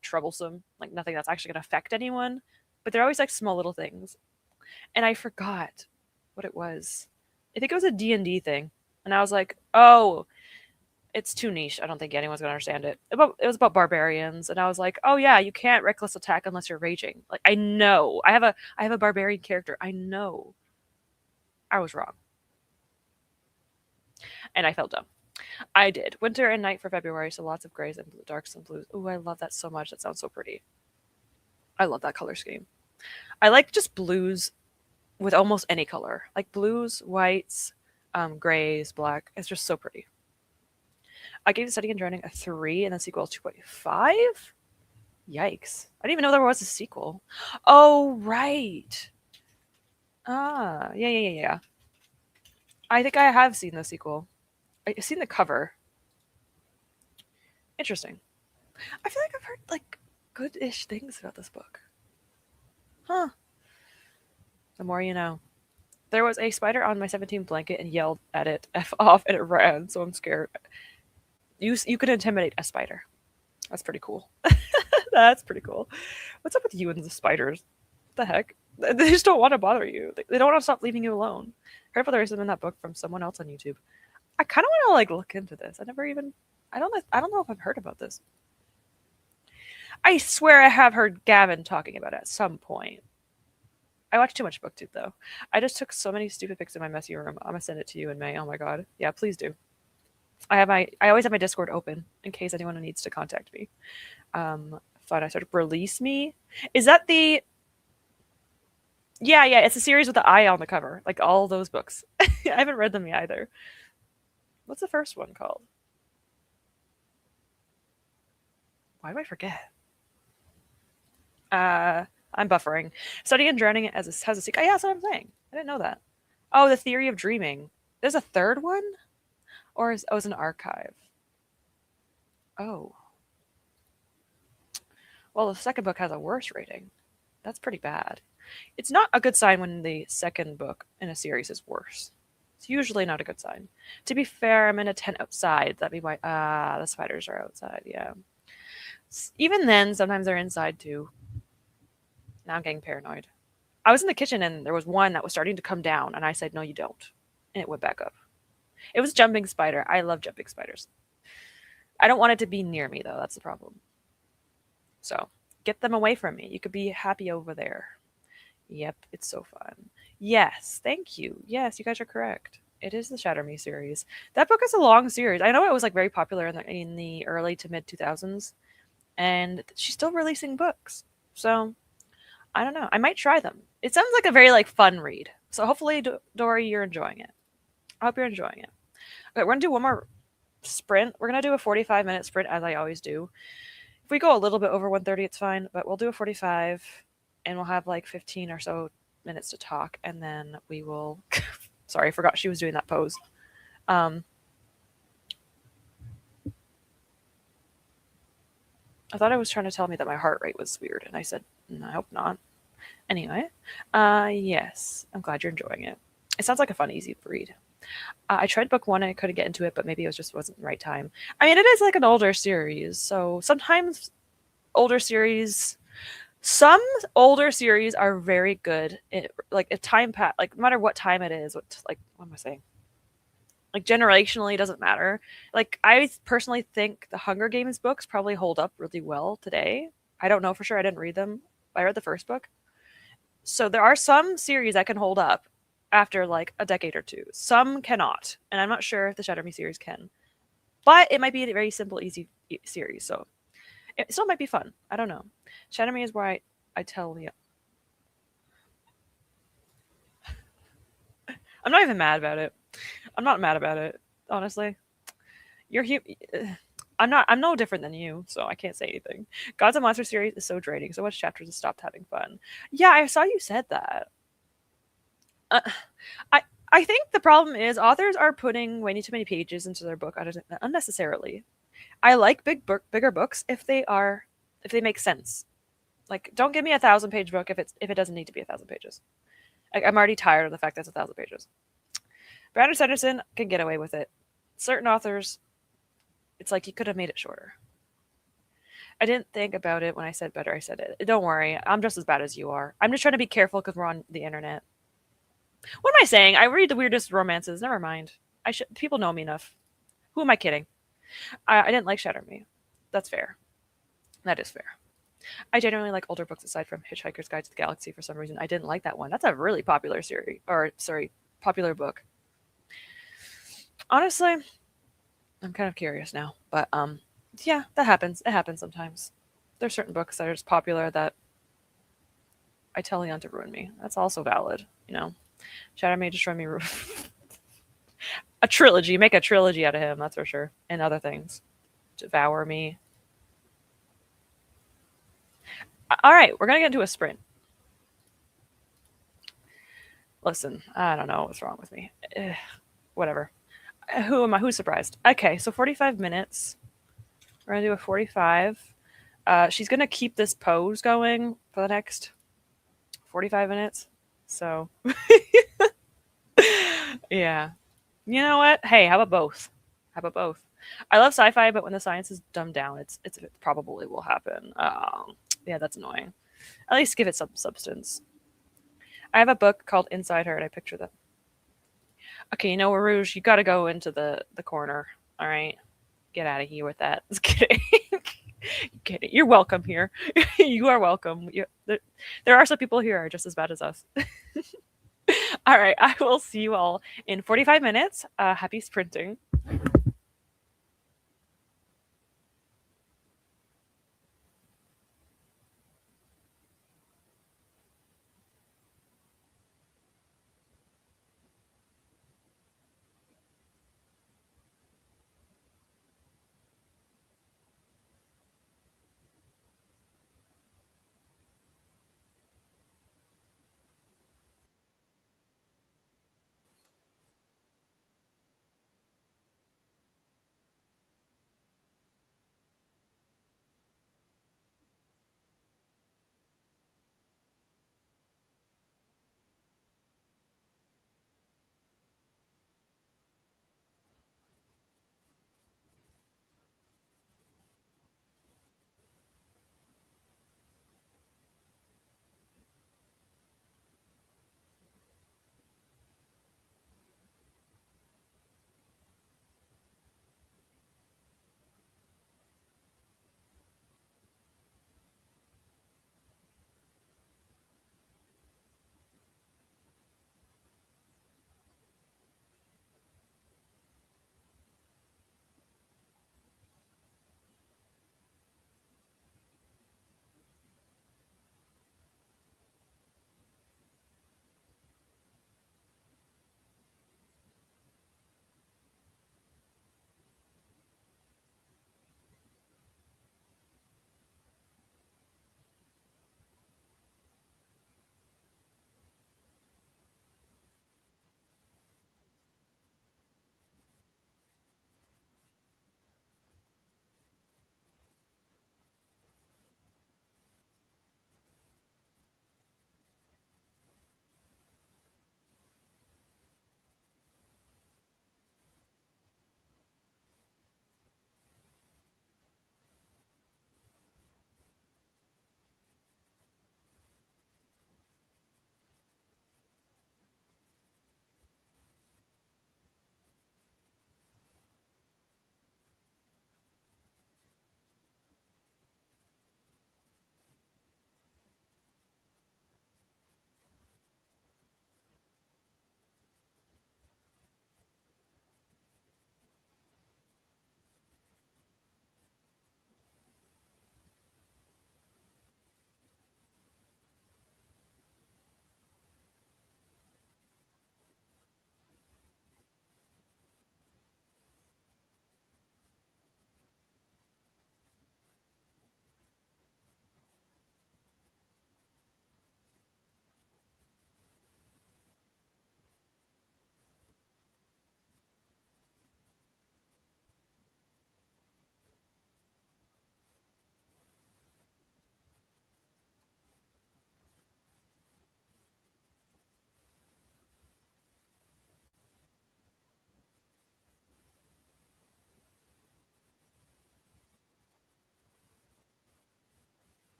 troublesome, like nothing that's actually going to affect anyone. But they're always like small little things. And I forgot what it was. I think it was a D&D thing. And I was like, "Oh, it's too niche. I don't think anyone's gonna understand it." It was about barbarians, and I was like, "Oh yeah, you can't reckless attack unless you're raging." Like I know, I have a barbarian character. I know, I was wrong. And I felt dumb. I did. Winter and night for February, so lots of grays and darks and blues. Ooh, I love that so much. That sounds so pretty. I love that color scheme. I like just blues with almost any color. Like blues, whites, grays, black. It's just so pretty. I gave Study and Drowning a 3 and the sequel 2.5. Yikes. I didn't even know there was a sequel. Oh, right. Ah, yeah. I think I have seen the sequel. I've seen the cover. Interesting. I feel like I've heard like good-ish things about this book. Huh. The more you know. There was a spider on my 17 blanket and yelled at it F off and it ran, so I'm scared. You could intimidate a spider. That's pretty cool. That's pretty cool. What's up with you and the spiders? What the heck? They just don't want to bother you. They don't want to stop leaving you alone. Heard about the racism in that book from someone else on YouTube. I kind of want to like look into this. I don't know if I've heard about this. I swear I have heard Gavin talking about it at some point. I watch too much BookTube though. I just took so many stupid pics in my messy room. I'm gonna send it to you in May. Oh my god. Yeah, please do. I always have my Discord open in case anyone needs to contact me. Fun. I started Release Me. Is that the Yeah, it's a series with the eye on the cover. Like all those books. I haven't read them either. What's the first one called? Why do I forget? I'm buffering. Study and Drowning has a sequel. Yeah, that's what I'm saying. I didn't know that. Oh, The Theory of Dreaming. There's a third one? Or it's an archive. Oh. Well, the second book has a worse rating. That's pretty bad. It's not a good sign when the second book in a series is worse. It's usually not a good sign. To be fair, I'm in a tent outside. That'd be why. The spiders are outside. Yeah. Even then, sometimes they're inside too. Now I'm getting paranoid. I was in the kitchen and there was one that was starting to come down, and I said, "No, you don't," and it went back up. It was a jumping spider. I love jumping spiders. I don't want it to be near me though. That's the problem. So get them away from me. You could be happy over there. Yep, it's so fun. Yes, thank you. Yes, you guys are correct. It is the Shatter Me series. That book is a long series. I know it was like very popular in the early to mid 2000s, and she's still releasing books. So I don't know. I might try them. It sounds like a very like fun read. So hopefully, Dory, you're enjoying it. I hope you're enjoying it. Okay, we're gonna do one more sprint. We're gonna do a 45-minute sprint as I always do. If we go a little bit over 130, it's fine, but we'll do a 45 and we'll have like 15 or so minutes to talk, and then we will sorry, I forgot she was doing that pose. I thought it was trying to tell me that my heart rate was weird, and I said, I hope not. Anyway, yes, I'm glad you're enjoying it. It sounds like a fun, easy read. I tried book one and I couldn't get into it, but maybe it just wasn't the right time. I mean, it is like an older series, so sometimes some older series are very good. Like if time pass, like no matter what time it is, what am I saying? Like generationally, it doesn't matter. Like I personally think the Hunger Games books probably hold up really well today. I don't know for sure. I didn't read them. I read the first book. So there are some series that can hold up after like a decade or two. Some cannot, and I'm not sure if the Shatter Me series can. But it might be a very simple, easy series, so it still might be fun. I don't know. Shatter Me is where I tell you. I'm not even mad about it. I'm not mad about it, honestly. You're I'm no different than you, so I can't say anything. Gods and Monsters series is so draining. So much chapters have stopped having fun. Yeah, I saw you said that. Uh, I I think the problem is authors are putting way too many pages into their book unnecessarily. I like bigger books if they make sense. Like, don't give me 1,000-page book if it doesn't need to be 1,000 pages. Like, I'm already tired of the fact that it's 1,000 pages. Brandon Sanderson can get away with it. Certain authors, it's like you could have made it shorter. I didn't think about it when I said better. I said it. Don't worry, I'm just as bad as you are. I'm just trying to be careful because we're on the internet. What am I saying? I read the weirdest romances. Never mind. People know me enough. Who am I kidding? I didn't like Shatter Me. That's fair. That is fair. I genuinely like older books aside from Hitchhiker's Guide to the Galaxy for some reason. I didn't like that one. That's a really popular series. Or, sorry, popular book. Honestly, I'm kind of curious now, but yeah, that happens. It happens sometimes. There's certain books that are just popular that I tell Leon to ruin me. That's also valid, you know. Shadow may destroy me. A trilogy, make a trilogy out of him. That's for sure, and other things. Devour me. All right, we're gonna get into a sprint. Listen, I don't know what's wrong with me. Whatever. Who am I? Who's surprised? Okay, so 45 minutes. We're gonna do a 45. She's gonna keep this pose going for the next 45 minutes. So, yeah. You know what? Hey, how about both? How about both? I love sci-fi, but when the science is dumbed down, it's probably will happen. Yeah, that's annoying. At least give it some substance. I have a book called Inside Her, and I picture that. Okay, you know, Rouge, you got to go into the corner. All right, get out of here with that. Just kidding. Kidding. You're welcome here. You are welcome. There are some people here who are just as bad as us. All right, I will see you all in 45 minutes. Happy sprinting.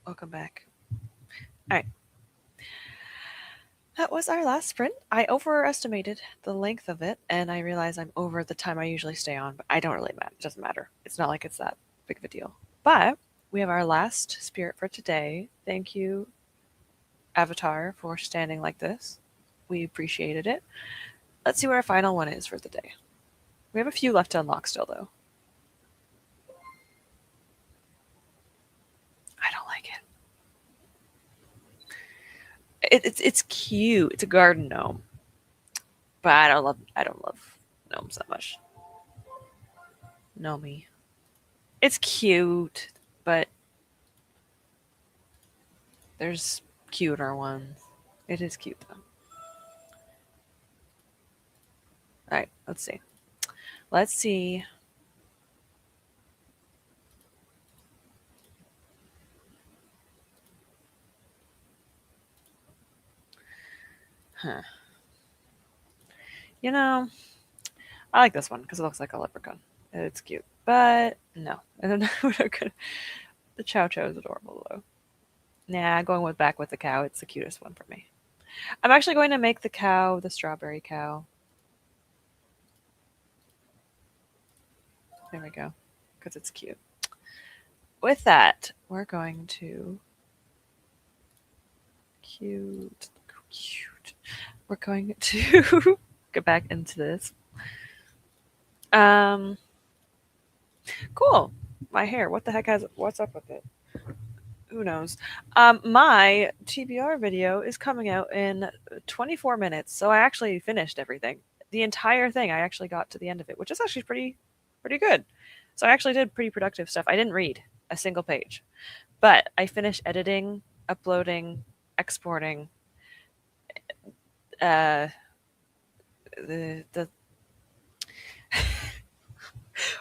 Welcome back. All right. That was our last sprint. I overestimated the length of it, and I realized I'm over the time I usually stay on, but I don't really matter. It doesn't matter. It's not like it's that big of a deal. But we have our last spirit for today. Thank you, Avatar, for standing like this. We appreciated it. Let's see what our final one is for the day. We have a few left to unlock still, though. I don't like it. It's cute. It's a garden gnome, but I don't love gnomes that much. Gnomey. It's cute, but there's cuter ones. It is cute though. All right, let's see. Let's see. Huh. You know, I like this one because it looks like a leprechaun. It's cute, but no, I don't know. We're not gonna. The Chow Chow is adorable though. Nah, going with back with the cow. It's the cutest one for me. I'm actually going to make the cow the strawberry cow. There we go, because it's cute. With that, we're going to cute. We're going to get back into this. Cool. My hair. What the heck what's up with it? Who knows? My TBR video is coming out in 24 minutes, so I actually finished everything. The entire thing. I actually got to the end of it, which is actually pretty good. So I actually did pretty productive stuff. I didn't read a single page, but I finished editing, uploading, exporting. The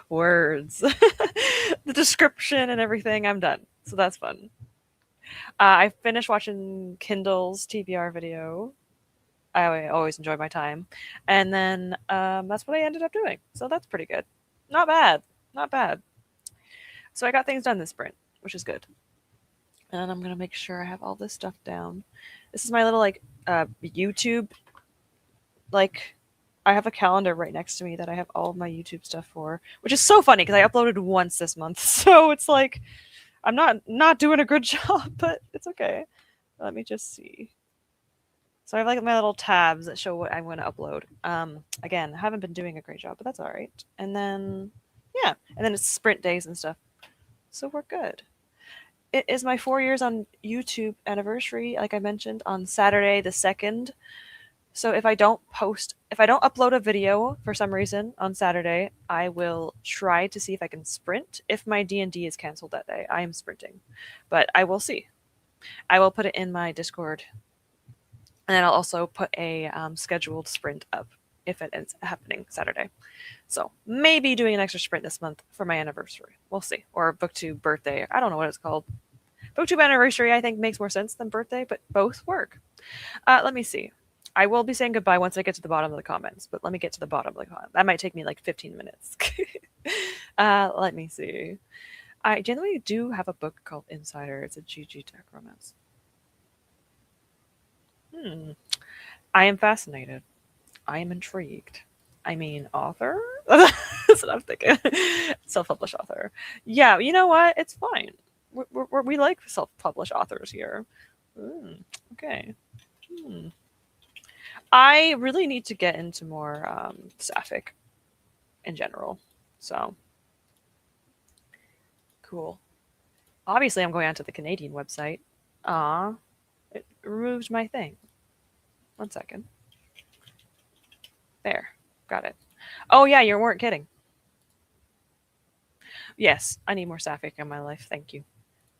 words, the description, and everything. I'm done. So that's fun. I finished watching Kindle's TBR video. I always enjoy my time. And then that's what I ended up doing. So that's pretty good. Not bad. Not bad. So I got things done this sprint, which is good. And I'm going to make sure I have all this stuff down. This is my little YouTube. I have a calendar right next to me that I have all of my YouTube stuff for, which is so funny because I uploaded once this month. So it's like I'm not doing a good job, but it's okay. Let me just see. So I have my little tabs that show what I'm going to upload. Again, I haven't been doing a great job, but that's all right. And then and then it's sprint days and stuff. So we're good. It is my 4 years on YouTube anniversary, like I mentioned, on Saturday the 2nd. So if I don't upload a video for some reason on Saturday, I will try to see if I can sprint. If my D&D is canceled that day, I am sprinting. But I will see. I will put it in my Discord. And then I'll also put a scheduled sprint up if it ends happening Saturday. So maybe doing an extra sprint this month for my anniversary. We'll see. Or BookTube birthday. I don't know what it's called. BookTube anniversary I think makes more sense than birthday, but both work. Let me see. I will be saying goodbye once I get to the bottom of the comments, but let me get to the bottom of the comments. That might take me like 15 minutes. Let me see. I generally do have a book called Insider. It's a GG tech romance. I am fascinated. I am intrigued. I mean, author? That's what I'm thinking. Self-published author. Yeah, you know what? It's fine. We like self-published authors here. Okay. I really need to get into more sapphic in general. So cool. Obviously, I'm going onto the Canadian website. It removed my thing. 1 second. There. Got it. Oh, yeah, you weren't kidding. Yes, I need more sapphic in my life. Thank you.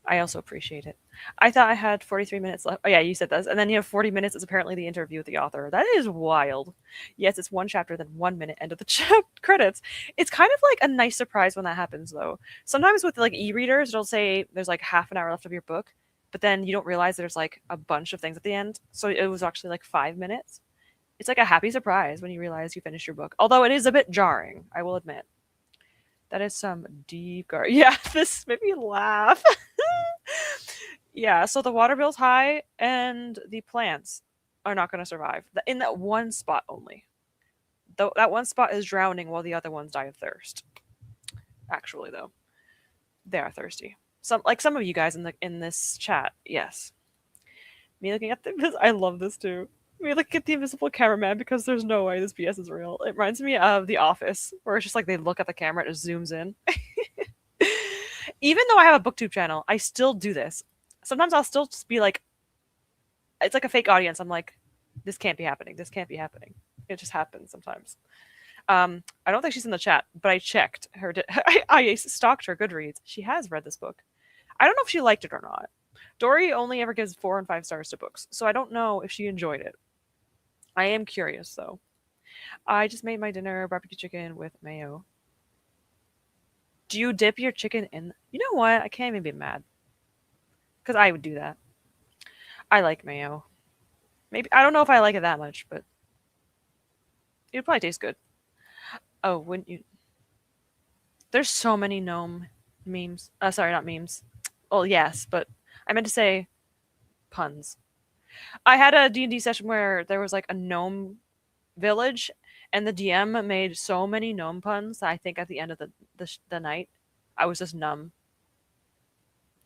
I also appreciate it. I thought I had 43 minutes left. Oh, yeah, you said that. And then you have 40 minutes is apparently the interview with the author. That is wild. Yes, it's 1 chapter, then 1 minute, end of the credits. It's kind of like a nice surprise when that happens, though. Sometimes with like e-readers, it'll say there's like half an hour left of your book, but then you don't realize there's like a bunch of things at the end. So it was actually like 5 minutes. It's like a happy surprise when you realize you finished your book. Although it is a bit jarring, I will admit. That is some deep gar. Yeah, this made me laugh. Yeah, so the water bill's high, and the plants are not going to survive in that one spot only. Though that one spot is drowning while the other ones die of thirst. Actually, though, they are thirsty. Some of you guys in this chat, yes. Me looking at I love this too. Me looking at the invisible cameraman because there's no way this BS is real. It reminds me of The Office, where it's just like they look at the camera and it zooms in. Even though I have a booktube channel, I still do this. Sometimes I'll still just be like, it's like a fake audience. I'm like, this can't be happening. This can't be happening. It just happens sometimes. I don't think she's in the chat, but I checked her. I stalked her Goodreads. She has read this book. I don't know if she liked it or not. Dory only ever gives 4 and 5 stars to books, so I don't know if she enjoyed it. I am curious though. I just made my dinner barbecue chicken with mayo. Do you dip your chicken in? You know what? I can't even be mad. Because I would do that. I like mayo. Maybe I don't know if I like it that much, but it would probably taste good. Oh, wouldn't you? There's so many gnome memes. Sorry, not memes. Well, yes, but I meant to say puns. I had a D&D session where there was like a gnome village, and the DM made so many gnome puns that I think at the end of the night, I was just numb.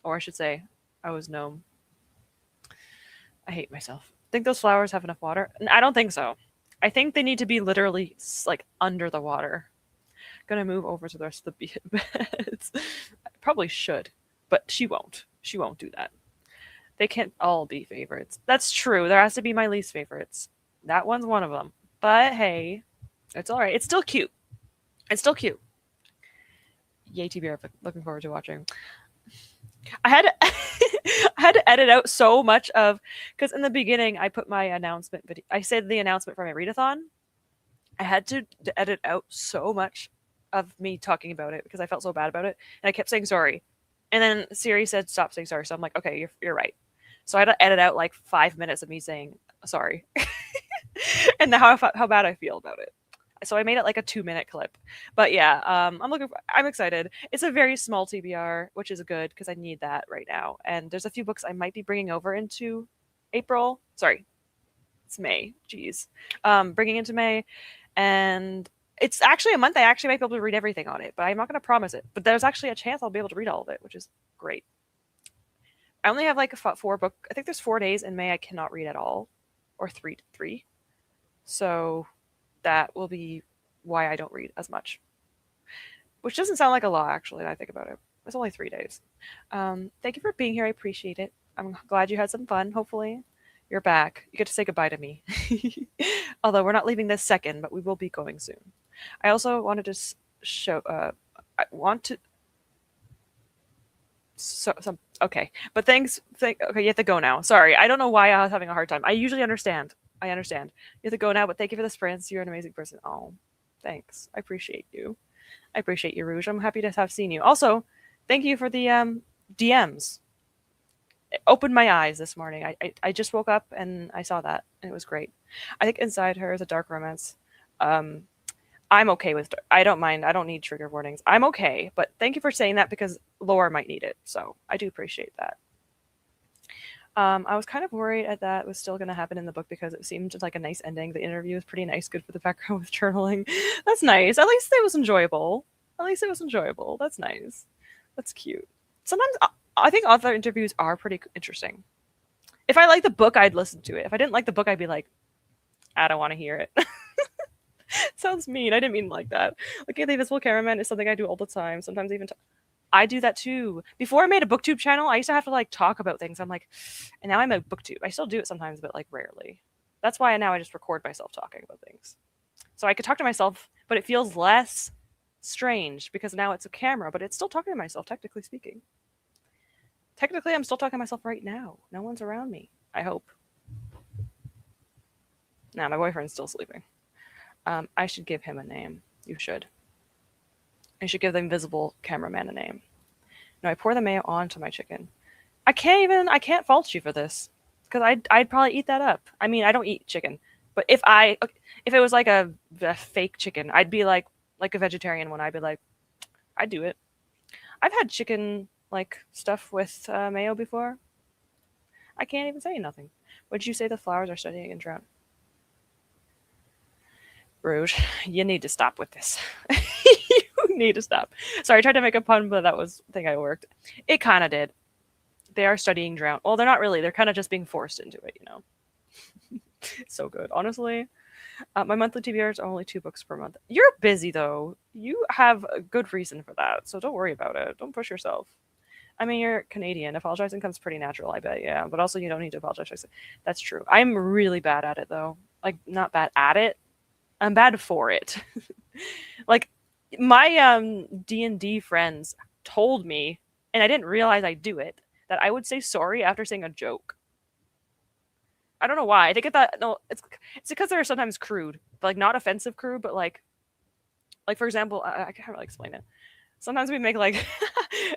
Or I should say, I was gnome. I hate myself. Think those flowers have enough water? I don't think so. I think they need to be literally like under the water. Gonna move over to the rest of the beds. I probably should, but she won't. She won't do that. They can't all be favorites. That's true. There has to be my least favorites. That one's one of them. But hey, it's all right. It's still cute. It's still cute. Yay, TBR. Looking forward to watching. I had to, I had to edit out so much of, because in the beginning I put my announcement video. I said the announcement for my readathon. I had to edit out so much of me talking about it because I felt so bad about it, and I kept saying sorry. And then Siri said stop saying sorry, so I'm like, okay, you're right. So I had to edit out like 5 minutes of me saying sorry, and now how bad I feel about it. So I made it like a 2-minute clip. But yeah, I'm excited. It's a very small TBR, which is good because I need that right now. And there's a few books I might be bringing over into April. Sorry, it's May. Jeez, bringing into May, and it's actually a month I actually might be able to read everything on it, but I'm not going to promise it. But there's actually a chance I'll be able to read all of it, which is great. I only have like I think there's 4 days in May I cannot read at all, or three. So that will be why I don't read as much. Which doesn't sound like a lot, actually, when I think about it. It's only 3 days. Thank you for being here. I appreciate it. I'm glad you had some fun. Hopefully you're back. You get to say goodbye to me. Although we're not leaving this second, but we will be going soon. I also wanted to show... I want to... Okay. But thanks... Okay, you have to go now. Sorry. I don't know why I was having a hard time. I usually understand. I understand. You have to go now, but thank you for the sprints. You're an amazing person. Oh, thanks. I appreciate you. I appreciate you, Rouge. I'm happy to have seen you. Also, thank you for the DMs. It opened my eyes this morning. I just woke up and I saw that, and it was great. I think Inside Her is a dark romance. I'm okay with... I don't mind. I don't need trigger warnings. I'm okay, but thank you for saying that because Laura might need it, so I do appreciate that. I was kind of worried at that was still going to happen in the book because it seemed like a nice ending. The interview was pretty nice, good for the background with journaling. That's nice. At least it was enjoyable. That's nice. That's cute. Sometimes I think other interviews are pretty interesting. If I like the book, I'd listen to it. If I didn't like the book, I'd be like, I don't want to hear it. Sounds mean. I didn't mean like that. Looking at the Invisible Cameraman is something I do all the time. Sometimes even... I do that too. Before I made a booktube channel, I used to have to like talk about things. I'm like, and now I'm a booktube. I still do it sometimes, but like rarely. That's why now I just record myself talking about things. So I could talk to myself, but it feels less strange because now it's a camera, but it's still talking to myself, technically speaking. Technically, I'm still talking to myself right now. No one's around me. I hope. Nah, my boyfriend's still sleeping. I should give him a name. You should. I should give the invisible cameraman a name. No, I pour the mayo onto my chicken. I can't fault you for this. Because I'd probably eat that up. I mean, I don't eat chicken. But if it was like a fake chicken, I'd be like a vegetarian one. I'd be like, I do it. I've had chicken like stuff with mayo before. I can't even say nothing. Would you say the flowers are studying in drought? Rouge, you need to stop with this. You need to stop. Sorry, I tried to make a pun, but that was I think I worked. It kind of did. They are studying drought. Well, they're not really. They're kind of just being forced into it, you know. So good, honestly. My monthly TBRs are only 2 books per month. You're busy though. You have a good reason for that, so don't worry about it. Don't push yourself. I mean, you're Canadian. Apologizing comes pretty natural, I bet. Yeah, but also you don't need to apologize. That's true. I'm really bad at it though. Like not bad at it. I'm bad for it. Like my D&D friends told me, and I didn't realize I do it, that I would say sorry after saying a joke. I don't know why. I think that no, it's because they're sometimes crude, but like not offensive crude, but like for example, I can't really explain it. Sometimes we make like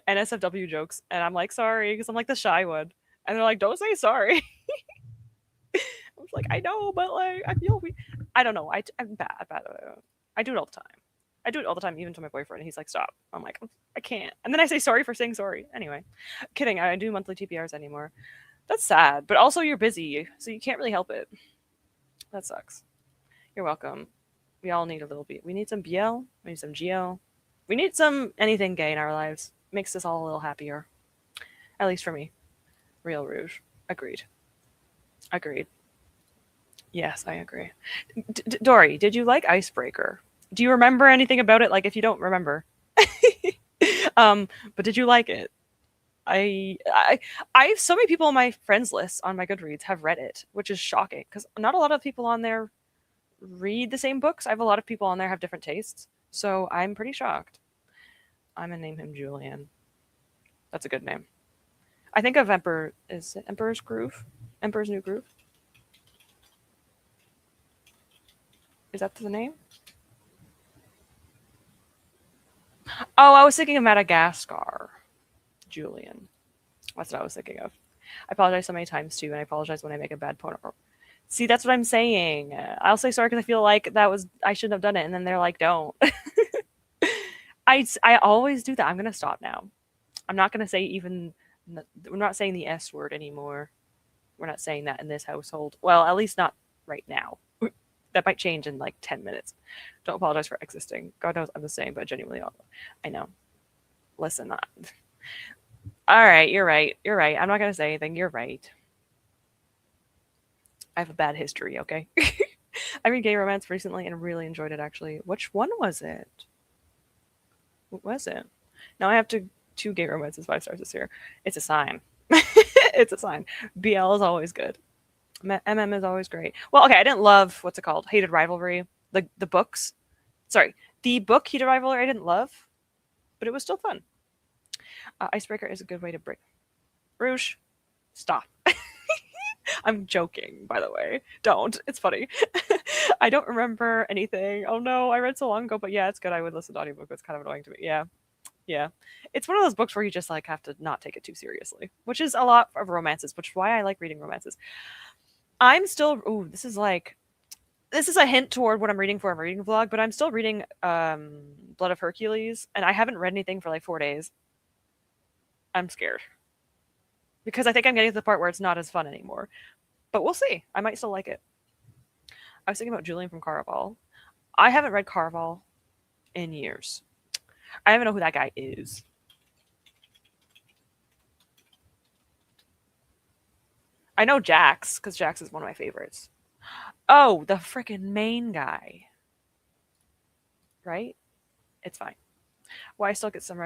NSFW jokes, and I'm like sorry because I'm like the shy one, and they're like don't say sorry. I was like I know, but like I feel I don't know. I'm bad. I do it all the time. I do it all the time, even to my boyfriend. He's like, "Stop." I'm like, "I can't." And then I say sorry for saying sorry. Anyway, kidding. I do monthly TPRs anymore. That's sad, but also you're busy, so you can't really help it. That sucks. You're welcome. We all need a little bit. We need some BL. We need some GL. We need some anything gay in our lives. Makes us all a little happier. At least for me. Real Rouge. Agreed. Agreed. Yes, I agree. Dory, did you like Icebreaker? Do you remember anything about it? Like, if you don't remember, but did you like it? I have so many people on my friends list on my Goodreads have read it, which is shocking because not a lot of people on there read the same books. I have a lot of people on there have different tastes, so I'm pretty shocked. I'm gonna name him Julian. That's a good name. I think of Emperor. Is it Emperor's Groove? Emperor's New Groove. Is that the name? Oh, I was thinking of Madagascar. Julian. That's what I was thinking of. I apologize so many times too, and I apologize when I make a bad point. See, that's what I'm saying. I'll say sorry because I feel like I shouldn't have done it, and then they're like, "Don't." I always do that. I'm gonna stop now. I'm not gonna say even. We're not saying the S word anymore. We're not saying that in this household. Well, at least not right now. That might change in like 10 minutes. Don't apologize for existing. God knows I'm the same, but genuinely, I know. Listen, all right, you're right. You're right. I'm not going to say anything. You're right. I have a bad history, okay? I read gay romance recently and really enjoyed it, actually. Which one was it? What was it? Now I have two gay romances, 5 stars this year. It's a sign. It's a sign. BL is always good. MM is always great. Well, okay, I didn't love, what's it called? Hated Rivalry. The books. Sorry. The book Heated Rivalry I didn't love, but it was still fun. Icebreaker is a good way to break. Rouge, stop. I'm joking, by the way. Don't. It's funny. I don't remember anything. Oh no, I read so long ago, but yeah, it's good. I would listen to audiobook. It's kind of annoying to me. Yeah. Yeah. It's one of those books where you just like have to not take it too seriously, which is a lot of romances, which is why I like reading romances. I'm still this is a hint toward what I'm reading for a reading vlog, but I'm still reading Blood of Hercules, and I haven't read anything for like 4 days. I'm scared. Because I think I'm getting to the part where it's not as fun anymore. But we'll see. I might still like it. I was thinking about Julian from Caraval. I haven't read Caraval in years. I don't even know who that guy is. I know Jax, because Jax is one of my favorites. Oh, the freaking main guy. Right? It's fine. Why I still get some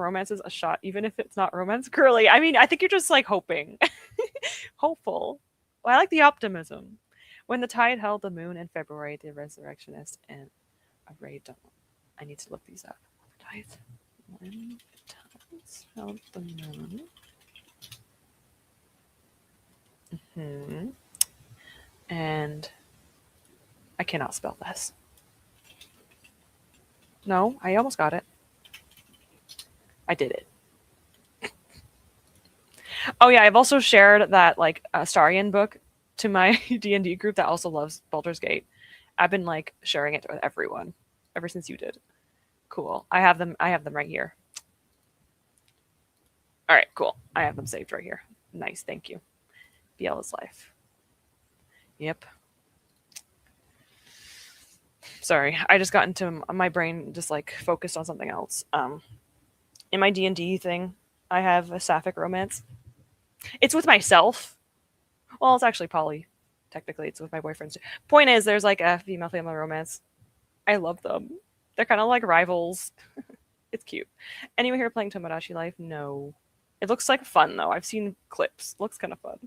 romances a shot, even if it's not romance girly. I mean, I think you're just like hoping. Hopeful. Well, I like the optimism. When the tide held the moon in February, the resurrectionist and a raid. I need to look these up. The tides. When the tides held the moon. And I cannot spell this. No, I almost got it. I did it. Oh yeah, I've also shared that like Starian book to my D&D group that also loves Baldur's Gate. I've been like sharing it with everyone ever since you did. Cool. I have them right here. All right, cool. I have them saved right here. Nice, thank you. Biela's Life. Yep. Sorry, I just got into my brain just like focused on something else. In my D&D thing, I have a sapphic romance. It's with myself. Well, it's actually poly. Technically, it's with my boyfriends. Point is, there's like a female family romance. I love them. They're kind of like rivals. It's cute. Anyone here playing Tomodachi Life? No. It looks like fun though. I've seen clips. Looks kind of fun.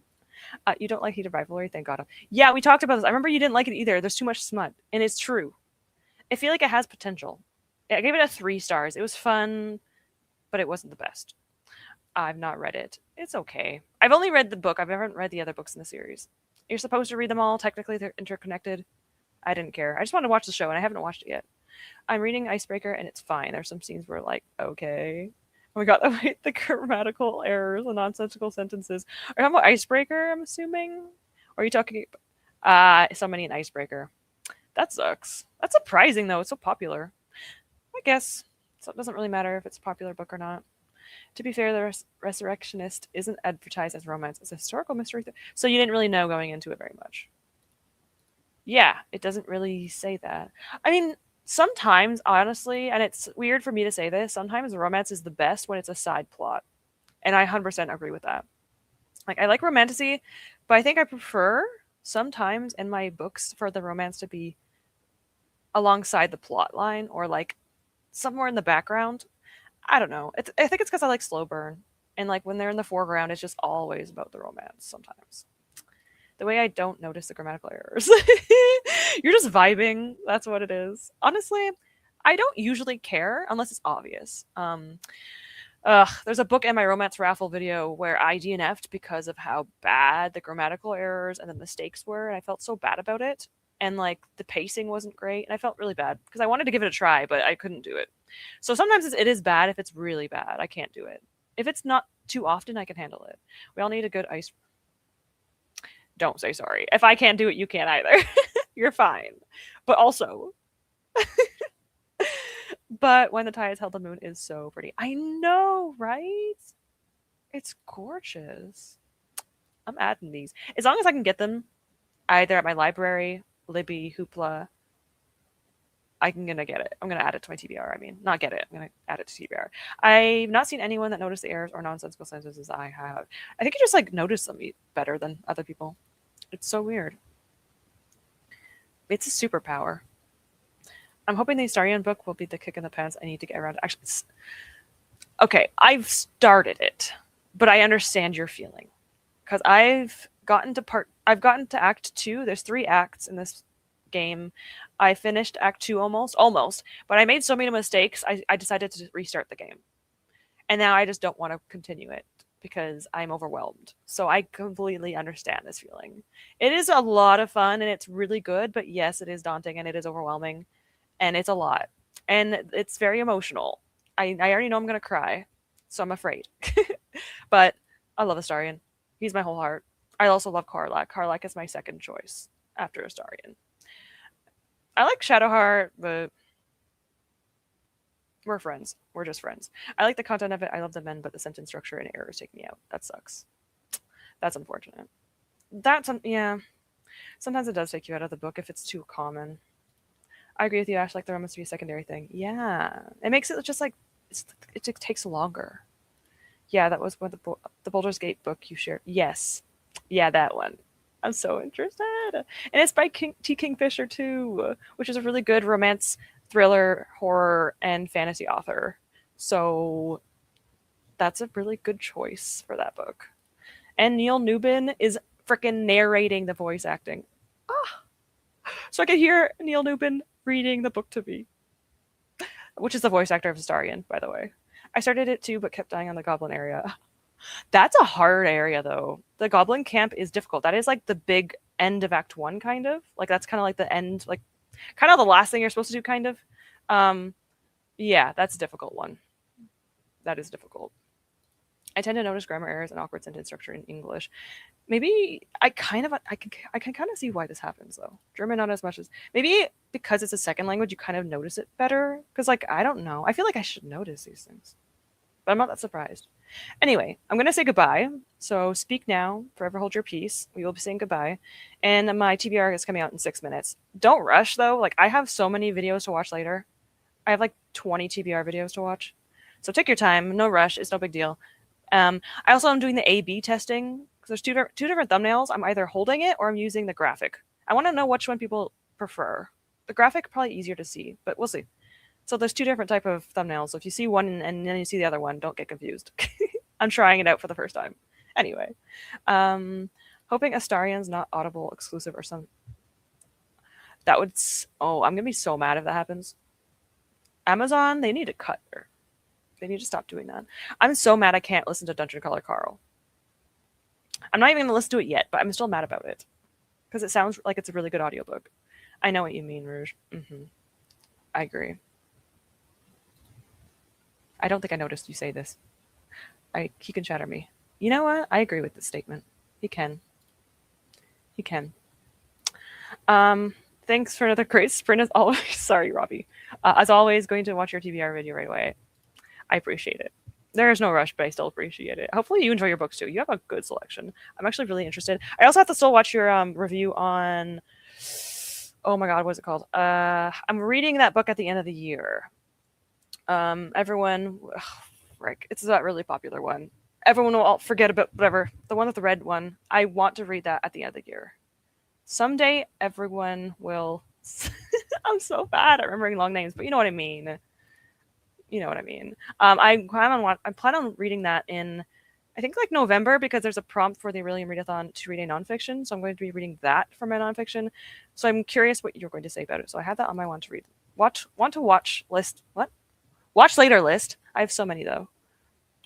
You don't like Heated Rivalry? Thank God. Yeah, we talked about this. I remember you didn't like it either. There's too much smut, and it's true. I feel like it has potential. I gave it a 3 stars. It was fun, but it wasn't the best. I've not read it. It's okay. I've only read the book. I haven't read the other books in the series. You're supposed to read them all. Technically, they're interconnected. I didn't care. I just wanted to watch the show, and I haven't watched it yet. I'm reading Icebreaker, and it's fine. There's some scenes where, like, okay. Oh my god, the grammatical errors, the nonsensical sentences. Are you talking about Icebreaker, I'm assuming? Or are you talking somebody in Icebreaker? That sucks. That's surprising, though. It's so popular. I guess. So it doesn't really matter if it's a popular book or not. To be fair, the Resurrectionist isn't advertised as romance. It's a historical mystery. So you didn't really know going into it very much. Yeah, it doesn't really say that. I mean, sometimes, honestly, and it's weird for me to say this, sometimes romance is the best when it's a side plot. And I 100% agree with that. Like, I like romantasy, but I think I prefer sometimes in my books for the romance to be alongside the plot line or like somewhere in the background. I don't know. I think it's because I like slow burn. And like when they're in the foreground, it's just always about the romance sometimes. The way I don't notice the grammatical errors. You're just vibing. That's what it is. Honestly, I don't usually care unless it's obvious. There's a book in my romance raffle video where I DNF'd because of how bad the grammatical errors and the mistakes were, and I felt so bad about it. And like the pacing wasn't great, and I felt really bad because I wanted to give it a try, but I couldn't do it. So sometimes it is bad if it's really bad. I can't do it. If it's not too often, I can handle it. We all need a good ice. Don't say sorry. If I can't do it, you can't either. You're fine. But also, but when the tides held the moon is so pretty. I know, right? It's gorgeous. I'm adding these. As long as I can get them either at my library, Libby, Hoopla, I'm gonna get it. I'm gonna add it to my TBR. I mean, not get it. I'm gonna add it to TBR. I've not seen anyone that noticed the errors or nonsensical sentences I have. I think you just like notice them better than other people. It's so weird. It's a superpower. I'm hoping the Astarion book will be the kick in the pants I need to get around. Actually, okay, I've started it, but I understand your feeling because I've gotten to Act 2. There's 3 acts in this game. I finished Act 2 almost, but I made so many mistakes. I decided to restart the game, and now I just don't want to continue it because I'm overwhelmed. So I completely understand this feeling. It is a lot of fun and it's really good, but yes, it is daunting and it is overwhelming and it's a lot. And it's very emotional. I already know I'm going to cry, so I'm afraid. But I love Astarion. He's my whole heart. I also love Karlach. Karlach is my second choice after Astarion. I like Shadowheart, but we're friends. We're just friends. I like the content of it. I love the men, but the sentence structure and errors take me out. That sucks. That's unfortunate. Yeah. Sometimes it does take you out of the book if it's too common. I agree with you, Ash. Like the romance to be a secondary thing. Yeah, it makes it just like it just takes longer. Yeah, that was what the Baldur's Gate book you shared. Yes, yeah, that one. I'm so interested, and it's by T. Kingfisher too, which is a really good romance, thriller, horror, and fantasy author. So that's a really good choice for that book. And Neil Newbin is freaking narrating the voice acting. Ah, so I could hear Neil Newbin reading the book to me, which is the voice actor of Astarion, by the way. I started it too, but kept dying on the goblin area. That's a hard area, though. The goblin camp is difficult. That is like the big end of Act 1, kind of. Like, that's kind of like the end, like, kind of the last thing you're supposed to do, kind of. Yeah, that's a difficult one. That is difficult. I tend to notice grammar errors and awkward sentence structure in English. Maybe I can kind of see why this happens though. German not as much as maybe because it's a second language, you kind of notice it better. Because like I don't know, I feel like I should notice these things, but I'm not that surprised. Anyway, I'm gonna say goodbye. So speak now, forever hold your peace. We will be saying goodbye, and my TBR is coming out in 6 minutes. Don't rush though. Like I have so many videos to watch later. I have like 20 TBR videos to watch. So take your time, no rush. It's no big deal. I also am doing the A/B testing because there's two different thumbnails. I'm either holding it or I'm using the graphic. I want to know which one people prefer. The graphic probably easier to see, but we'll see. So there's two different type of thumbnails. So if you see one and then you see the other one, don't get confused. I'm trying it out for the first time. Anyway, hoping Astarion's not Audible exclusive or some. That would. Oh, I'm gonna be so mad if that happens. Amazon, they need to cut her. They need to stop doing that. I'm so mad I can't listen to Dungeon Crawler Carl. I'm not even gonna listen to it yet, but I'm still mad about it because it sounds like it's a really good audiobook. I know what you mean, Rouge. I agree. I don't think I noticed you say this. He can shatter me. You know what? I agree with this statement. He can. He can. Thanks for another great sprint as always. Sorry, Robbie. As always, going to watch your TBR video right away. I appreciate it. There is no rush, but I still appreciate it. Hopefully you enjoy your books too. You have a good selection. I'm actually really interested. I also have to still watch your review on. Oh my god, what is it called? I'm reading that book at the end of the year. Everyone, frick, it's that really popular one. Everyone will forget about whatever the one with the red one. I want to read that at the end of the year. Someday, everyone will. I'm so bad at remembering long names, but you know what I mean. You know what I mean. I plan on reading that in, I think like November because there's a prompt for the Aurelian Readathon to read a nonfiction. So I'm going to be reading that for my nonfiction. So I'm curious what you're going to say about it. So I have that on my want to read. Want to watch list. What? Watch later list. I have so many though.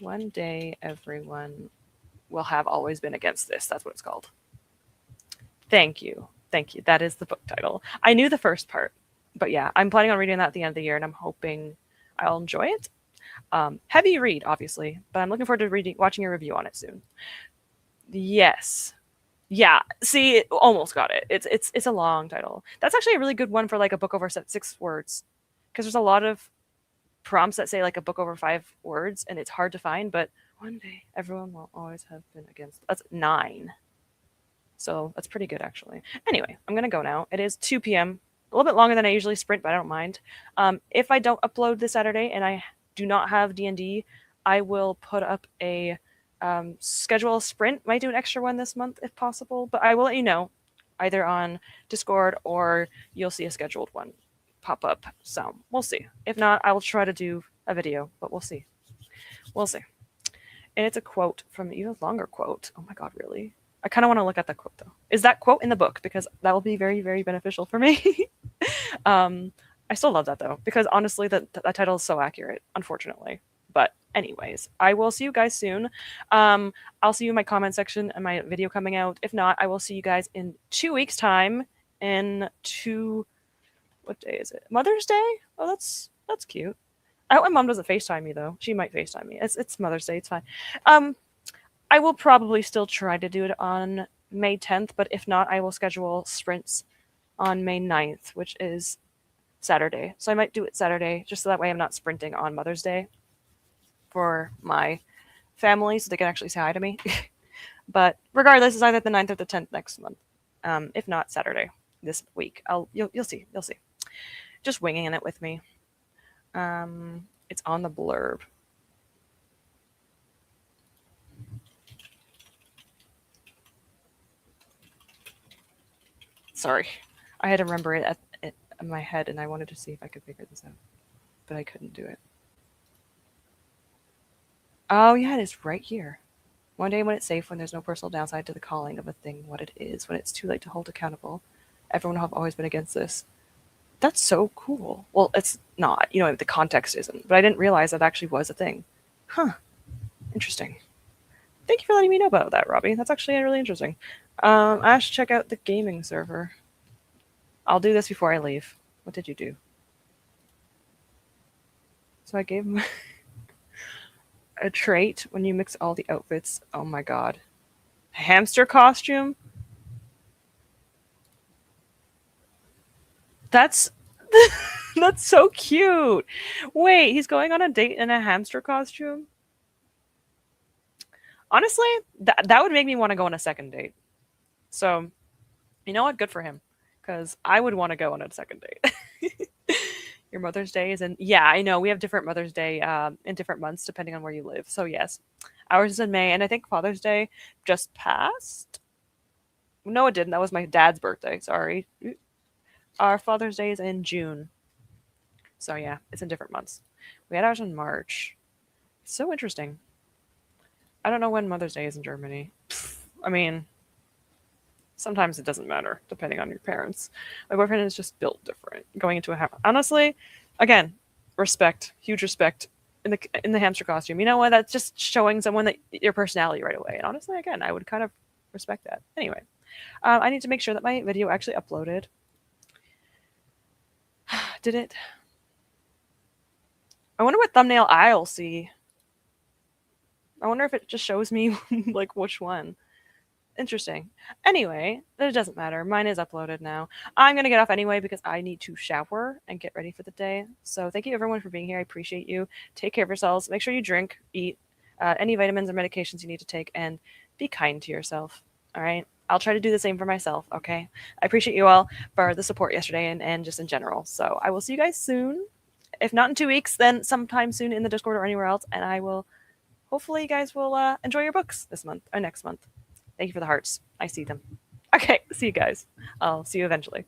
One day everyone will have always been against this. That's what it's called. Thank you. Thank you. That is the book title. I knew the first part, but yeah, I'm planning on reading that at the end of the year, and I'm hoping I'll enjoy it. Heavy read, obviously, but I'm looking forward to watching a review on it soon. Yes. Yeah. See, almost got it. It's a long title. That's actually a really good one for like a book over 6 words, because there's a lot of prompts that say like a book over 5 words, and it's hard to find. But one day, everyone will always have been against. That's 9. So that's pretty good, actually. Anyway, I'm going to go now. It is 2 p.m. A little bit longer than I usually sprint, but I don't mind. If I don't upload this Saturday and I do not have D&D, I will put up a schedule sprint. Might do an extra one this month if possible, but I will let you know either on Discord or you'll see a scheduled one pop up. So we'll see. If not, I will try to do a video, but we'll see. We'll see. And it's a quote from even longer quote. Oh my god, really? I kind of want to look at that quote though. Is that quote in the book? Because that will be very, very beneficial for me. I still love that though, because honestly, that title is so accurate, unfortunately. But anyways, I will see you guys soon. I'll see you in my comment section and my video coming out. If not, I will see you guys in 2 weeks' time. What day is it? Mother's Day? Oh, that's cute. I hope my mom doesn't FaceTime me though. She might FaceTime me. It's Mother's Day. It's fine. I will probably still try to do it on May 10th, but if not, I will schedule sprints on May 9th, which is Saturday. So I might do it Saturday, just so that way I'm not sprinting on Mother's Day for my family, so they can actually say hi to me. But regardless, it's either the 9th or the 10th next month. If not Saturday this week. You'll see. You'll see. Just winging it with me. It's on the blurb. Sorry. I had to remember it in my head, and I wanted to see if I could figure this out. But I couldn't do it. Oh, yeah, it is right here. One day when it's safe, when there's no personal downside to the calling of a thing what it is, when it's too late to hold accountable. Everyone have always been against this. That's so cool. Well, it's not. You know, the context isn't. But I didn't realize that actually was a thing. Huh. Interesting. Thank you for letting me know about that, Robbie. That's actually really interesting. I should check out the gaming server. I'll do this before I leave. What did you do? So I gave him... A trait when you mix all the outfits. Oh my god. Hamster costume? That's that's so cute. Wait, he's going on a date in a hamster costume? Honestly, that would make me want to go on a second date. So, you know what? Good for him. Because I would want to go on a second date. Your Mother's Day is in. Yeah, I know. We have different Mother's Day in different months depending on where you live. So, yes. Ours is in May. And I think Father's Day just passed. No, it didn't. That was my dad's birthday. Sorry. Our Father's Day is in June. So, yeah, it's in different months. We had ours in March. So interesting. I don't know when Mother's Day is in Germany. I mean, sometimes it doesn't matter depending on your parents. My boyfriend is just built different. Going into a honestly, again, respect, huge respect in the hamster costume. You know what? That's just showing someone that your personality right away. And honestly, again, I would kind of respect that. Anyway, I need to make sure that my video actually uploaded. Did it? I wonder what thumbnail I'll see. I wonder if it just shows me like which one. Interesting. Anyway, it doesn't matter. Mine is uploaded now. I'm going to get off anyway because I need to shower and get ready for the day. So thank you everyone for being here. I appreciate you. Take care of yourselves. Make sure you drink, eat any vitamins or medications you need to take, and be kind to yourself. All right. I'll try to do the same for myself. Okay. I appreciate you all for the support yesterday and just in general. So I will see you guys soon. If not in 2 weeks, then sometime soon in the Discord or anywhere else. And I will, hopefully, you guys will enjoy your books this month or next month. Thank you for the hearts. I see them. Okay, see you guys. I'll see you eventually.